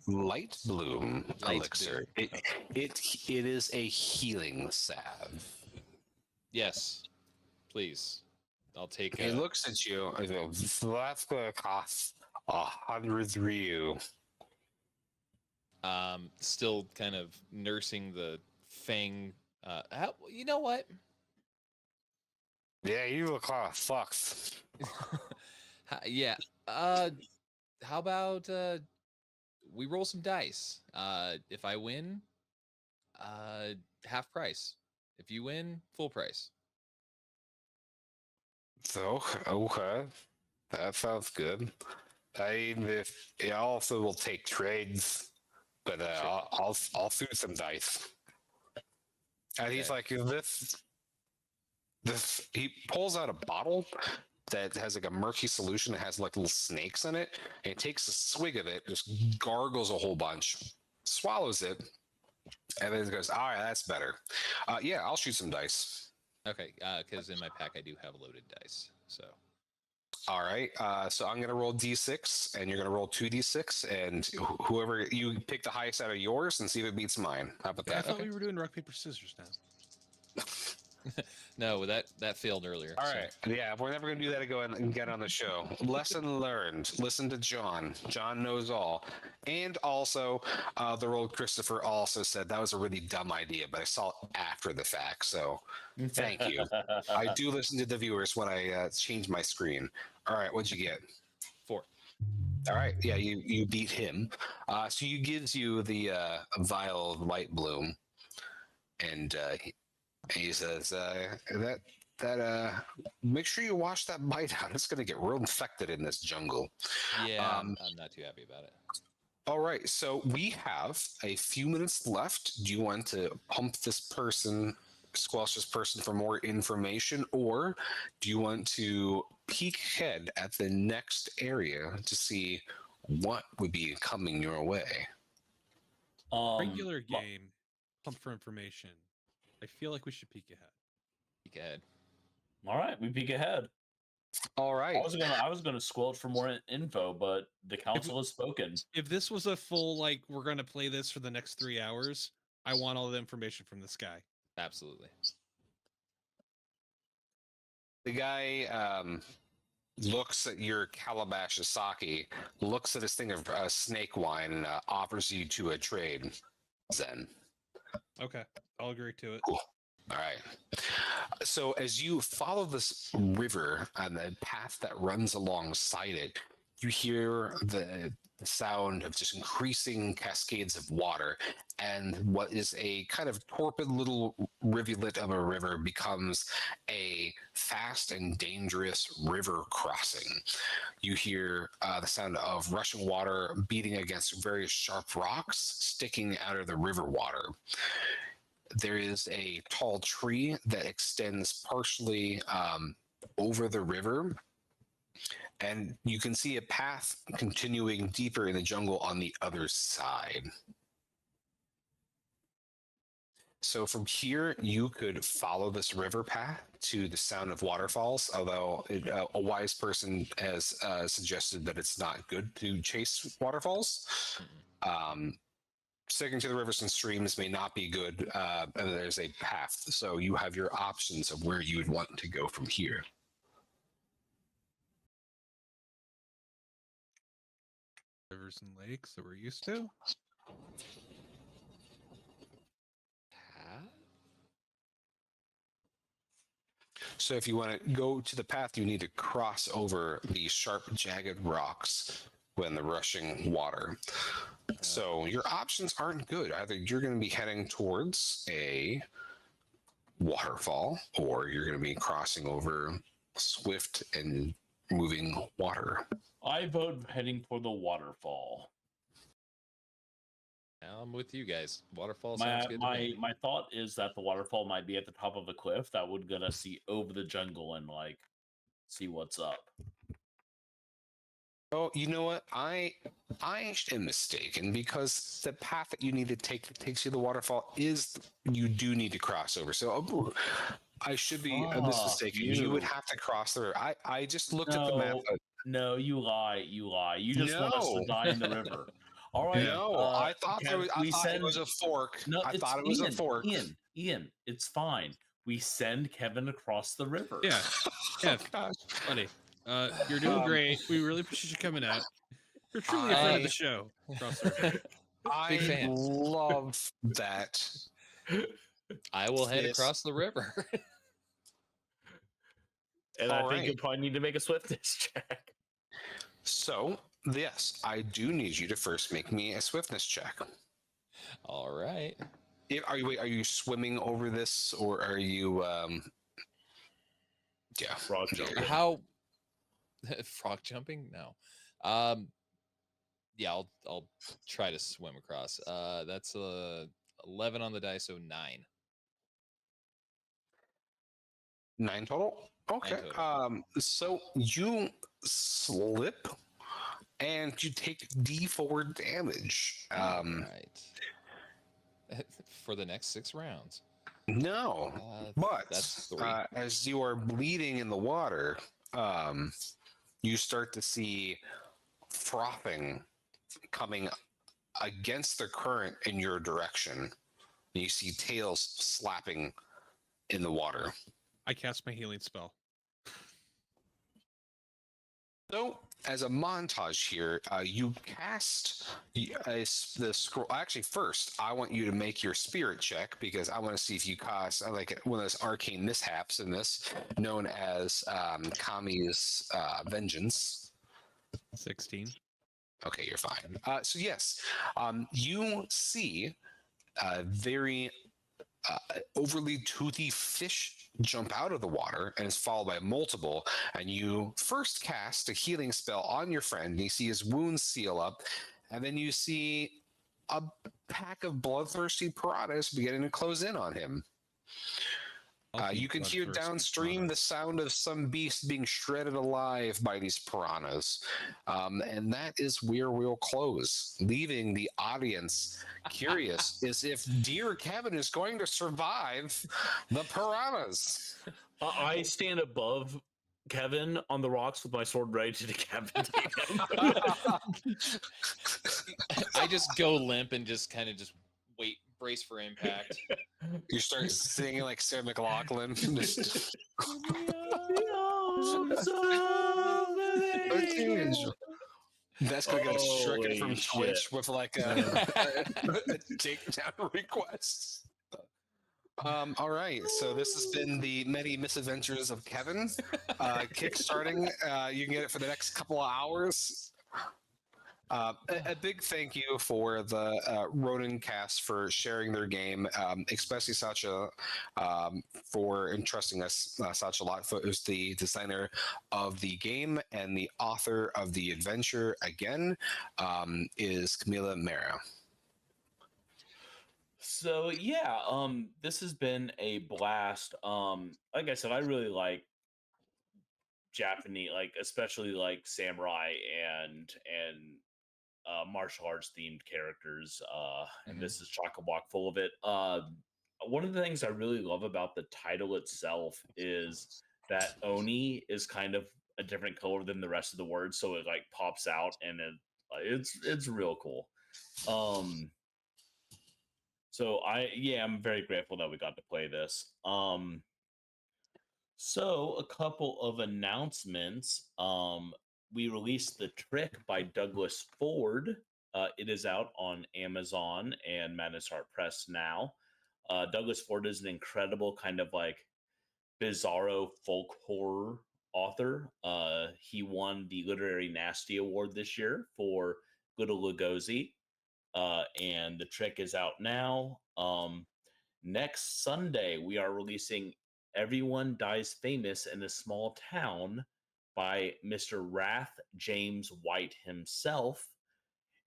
Light bloom Light elixir. bloom. It is a healing salve. Yes, please. I'll take. He looks at you and goes, "That's gonna cost 100 Ryu." Still kind of nursing the fang. You know what? Yeah, you look kind of fucked. Yeah. How about we roll some dice? If I win, half price. If you win, full price. So, okay. That sounds good. If it also will take trades, but I'll shoot some dice. And he's Okay. like, this. He pulls out a bottle that has like a murky solution that has like little snakes in it, and he takes a swig of it, just gargles a whole bunch, swallows it, and then goes, "All right, that's better. Yeah, I'll shoot some dice." Okay, because in my pack I do have loaded dice. So All right, so I'm gonna roll d6, and you're gonna roll 2d6, and whoever you pick the highest out of yours, and see if it beats mine. How about I that? thought we were doing rock paper scissors now. no, that failed earlier. All so- right, yeah, we're never gonna do that again and get on the show. Lesson learned. Listen to John. John knows all. And also, the old Christopher also said that was a really dumb idea, but I saw it after the fact. So thank you. I do listen to the viewers when I change my screen. All right, what'd you get? 4. All right, yeah, you beat him. So he gives you the vial of light bloom, and he says that make sure you wash that bite out. It's going to get real infected in this jungle. Yeah, I'm not too happy about it. All right, so we have a few minutes left. Do you want to pump this person, squelch this person for more information, or do you want to peek ahead at the next area to see what would be coming your way? Regular game. Pump for information. I feel like we should peek ahead. Peek ahead. All right, we peek ahead. All right. I was gonna squelch for more info, but the council has spoken. If this was a full, like, we're going to play this for the next 3 hours, I want all the information from this guy. Absolutely. The guy looks at your calabash of sake, looks at his thing of snake wine, and offers you to a trade. Zen. Okay, I'll agree to it. Cool. All right. So as you follow this river and the path that runs alongside it, you hear the sound of just increasing cascades of water, and what is a kind of torpid little rivulet of a river becomes a fast and dangerous river crossing. You hear the sound of rushing water beating against various sharp rocks sticking out of the river water. There is a tall tree that extends partially over the river, and you can see a path continuing deeper in the jungle on the other side. So from here, you could follow this river path to the sound of waterfalls, although a wise person has suggested that it's not good to chase waterfalls. Sticking to the rivers and streams may not be good, and there's a path. So you have your options of where you would want to go from here. Rivers and lakes that we're used to. So if you want to go to the path, you need to cross over the sharp, jagged rocks when the rushing water. So your options aren't good. Either you're going to be heading towards a waterfall, or you're going to be crossing over swift and moving water. I vote heading for the waterfall. Now I'm with you guys. Waterfall sounds good to me. My thought is that the waterfall might be at the top of a cliff that would get us see over the jungle and like see what's up. Oh, you know what? I am mistaken, because the path that you need to take that takes you to the waterfall is you do need to cross over. So I should be mistaken. You would have to cross the river. I just looked at the map. No, you lie. You just want us to die in the river. All right. No, I thought it was a fork. No, I thought it was a fork. Ian, it's fine. We send Kevin across the river. Yeah, yeah, Oh, buddy. You're doing great. We really appreciate you coming out. You're truly a friend of the show. Cross the river. I fan. love that. I will head Yes. across the river. And All I think you right. probably need to make a swiftness check. So, yes, I do need you to first make me a swiftness check. All right. Are you swimming over this, or are you Yeah. Frog Yeah. jumping. How frog jumping? No. Yeah, I'll try to swim across. That's 11 on the dice, so 9. 9 total. Okay. total. So you slip and you take D4 damage. All right. For the next 6 rounds. No, but That's 3. as you are bleeding in the water, you start to see frothing coming against the current in your direction. You see tails slapping in the water. I cast my healing spell. So, as a montage here, you cast the scroll. Actually, first, I want you to make your spirit check because I want to see if you cast like one of those arcane mishaps in this, known as Kami's vengeance. 16. Okay, you're fine. So yes, you see very overly toothy fish jump out of the water and is followed by multiple. And you first cast a healing spell on your friend, and you see his wounds seal up, and then you see a pack of bloodthirsty piranhas beginning to close in on him. You can hear downstream the sound of some beast being shredded alive by these piranhas. And that is where we'll close, leaving the audience curious as if dear Kevin is going to survive the piranhas. I stand above Kevin on the rocks with my sword ready to decapitate him. I just go limp and just kind of just wait, brace for impact. You start singing like Sarah McLachlan. That's gonna get stricken from Twitch with like a takedown request. All right, so this has been the many misadventures of Kevin. Kickstarting, you can get it for the next couple of hours. A big thank you for the Ronin cast for sharing their game, especially Sacha for entrusting us. Sacha Lotfoot, who's the designer of the game and the author of the adventure. Again, is Camila Mera. So yeah, this has been a blast. Like I said, I really like Japanese, like especially like samurai and martial arts themed characters. And this is chock a block full of it. One of the things I really love about the title itself is that Oni is kind of a different color than the rest of the words, so it like pops out, and it's real cool. So I'm very grateful that we got to play this. So a couple of announcements. We released The Trick by Douglas Ford. It is out on Amazon and Madness Heart Press now. Douglas Ford is an incredible kind of like bizarro folk horror author. He won the Literary Nasty Award this year for Little Lugosi. And The Trick is out now. Next Sunday, we are releasing Everyone Dies Famous in a Small Town by Mr. Wrath James White himself.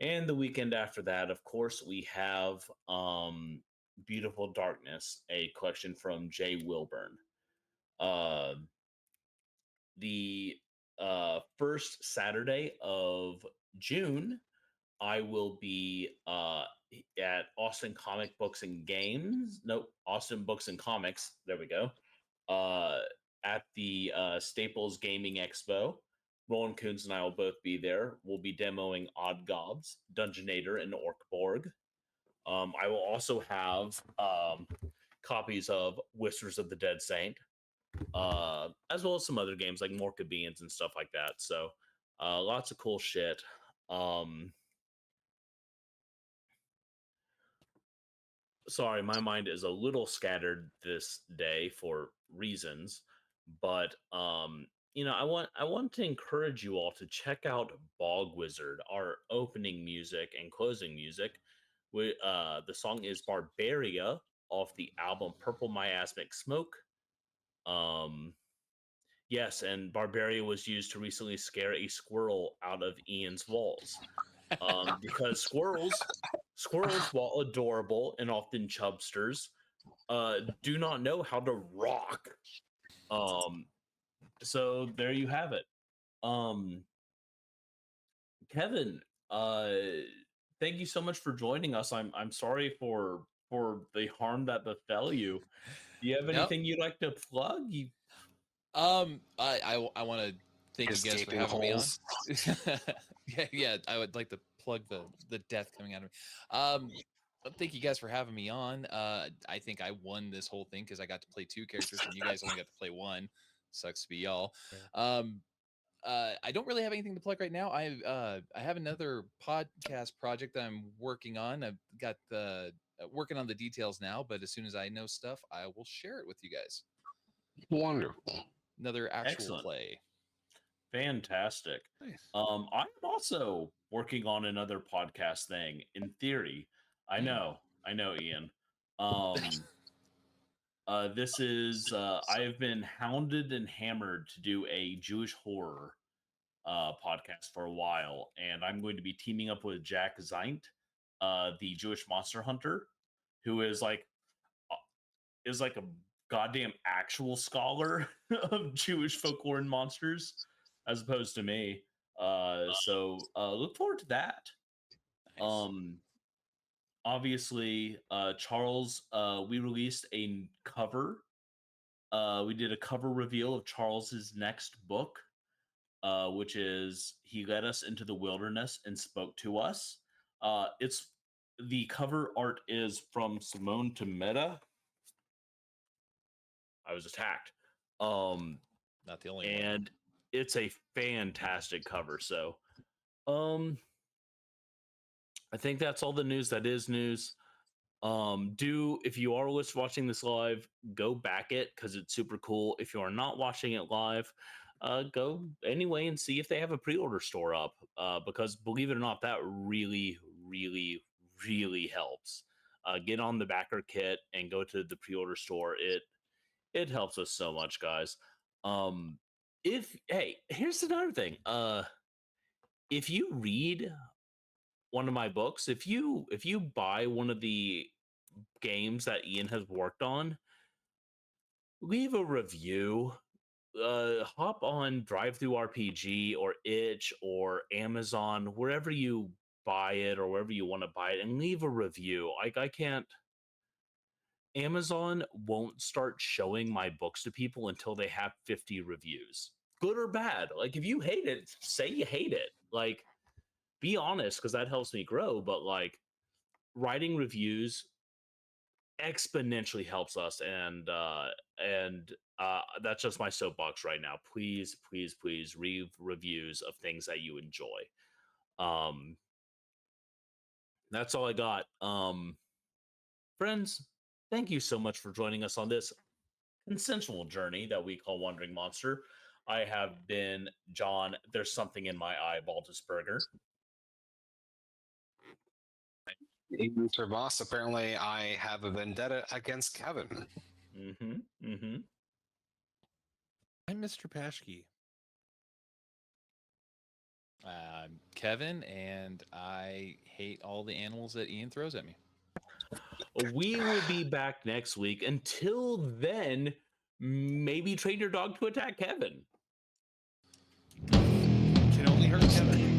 And the weekend after that, of course, we have Beautiful Darkness, a collection from Jay Wilburn. The first Saturday of June, I will be at Austin Comic Books and Games. Nope, Austin Books and Comics. There we go. At the Staples Gaming Expo. Roland Coons and I will both be there. We'll be demoing Odd Gobs, Dungeonator, and Mork Borg. I will also have copies of Whispers of the Dead Saint, as well as some other games like Morka Beans and stuff like that. So lots of cool shit. Sorry, my mind is a little scattered this day for reasons, but I want to encourage you all to check out Bog Wizard, our opening music and closing music. The song is Barbaria off the album Purple Miasmic Smoke. Yes, and Barbaria was used to recently scare a squirrel out of Ian's walls. Because squirrels, while adorable and often chubsters, do not know how to rock. Um, so there you have it. Kevin, uh, thank you so much for joining us. I'm sorry for the harm that befell you. Do you have Nope. anything you'd like to plug? I want to thank His you guys for gaping having holes. me on. yeah. I would like to plug the death coming out of me. Thank you guys for having me on. I think I won this whole thing because I got to play 2 characters and you guys only got to play 1. Sucks to be y'all. I don't really have anything to plug right now. I have another podcast project that I'm working on. I've got the working on the details now, but as soon as I know stuff, I will share it with you guys. Wonderful. Another actual Excellent. play. Fantastic. Nice. I'm also working on another podcast thing. In theory, I know, Ian. This is I have been hounded and hammered to do a Jewish horror podcast for a while, and I'm going to be teaming up with Jack Zeint, the Jewish monster hunter, who is like a goddamn actual scholar of Jewish folklore and monsters, as opposed to me. So look forward to that. Nice. Obviously, Charles, we released a cover. We did a cover reveal of Charles's next book, which is He Led Us into the Wilderness and Spoke to Us. It's the cover art is from Simone Tometa. I was attacked. Not the only one. And it's a fantastic cover. So, I think that's all the news that is news. If you are watching this live, go back it because it's super cool. If you are not watching it live, go anyway and see if they have a pre-order store up. Because believe it or not, that really, really, really helps. Get on the backer kit and go to the pre-order store. It helps us so much, guys. Here's another thing. If you read one of my books, if you buy one of the games that Ian has worked on, leave a review. Hop on DriveThruRPG or Itch or Amazon, wherever you buy it or wherever you want to buy it, and leave a review. Like, I can't. Amazon won't start showing my books to people until they have 50 reviews, good or bad. Like, if you hate it, say you hate it. Like, be honest, because that helps me grow. But like, writing reviews exponentially helps us, and that's just my soapbox right now. Please read reviews of things that you enjoy. That's all I got. Friends, thank you so much for joining us on this consensual journey that we call Wandering Monster. I have been John. There's something in my eye, Baldisberger. Sir Boss, apparently I have a vendetta against Kevin. I'm Mr. Paschke. I'm Kevin, and I hate all the animals that Ian throws at me. We will be back next week. Until then, maybe train your dog to attack Kevin. Can only hurt Kevin.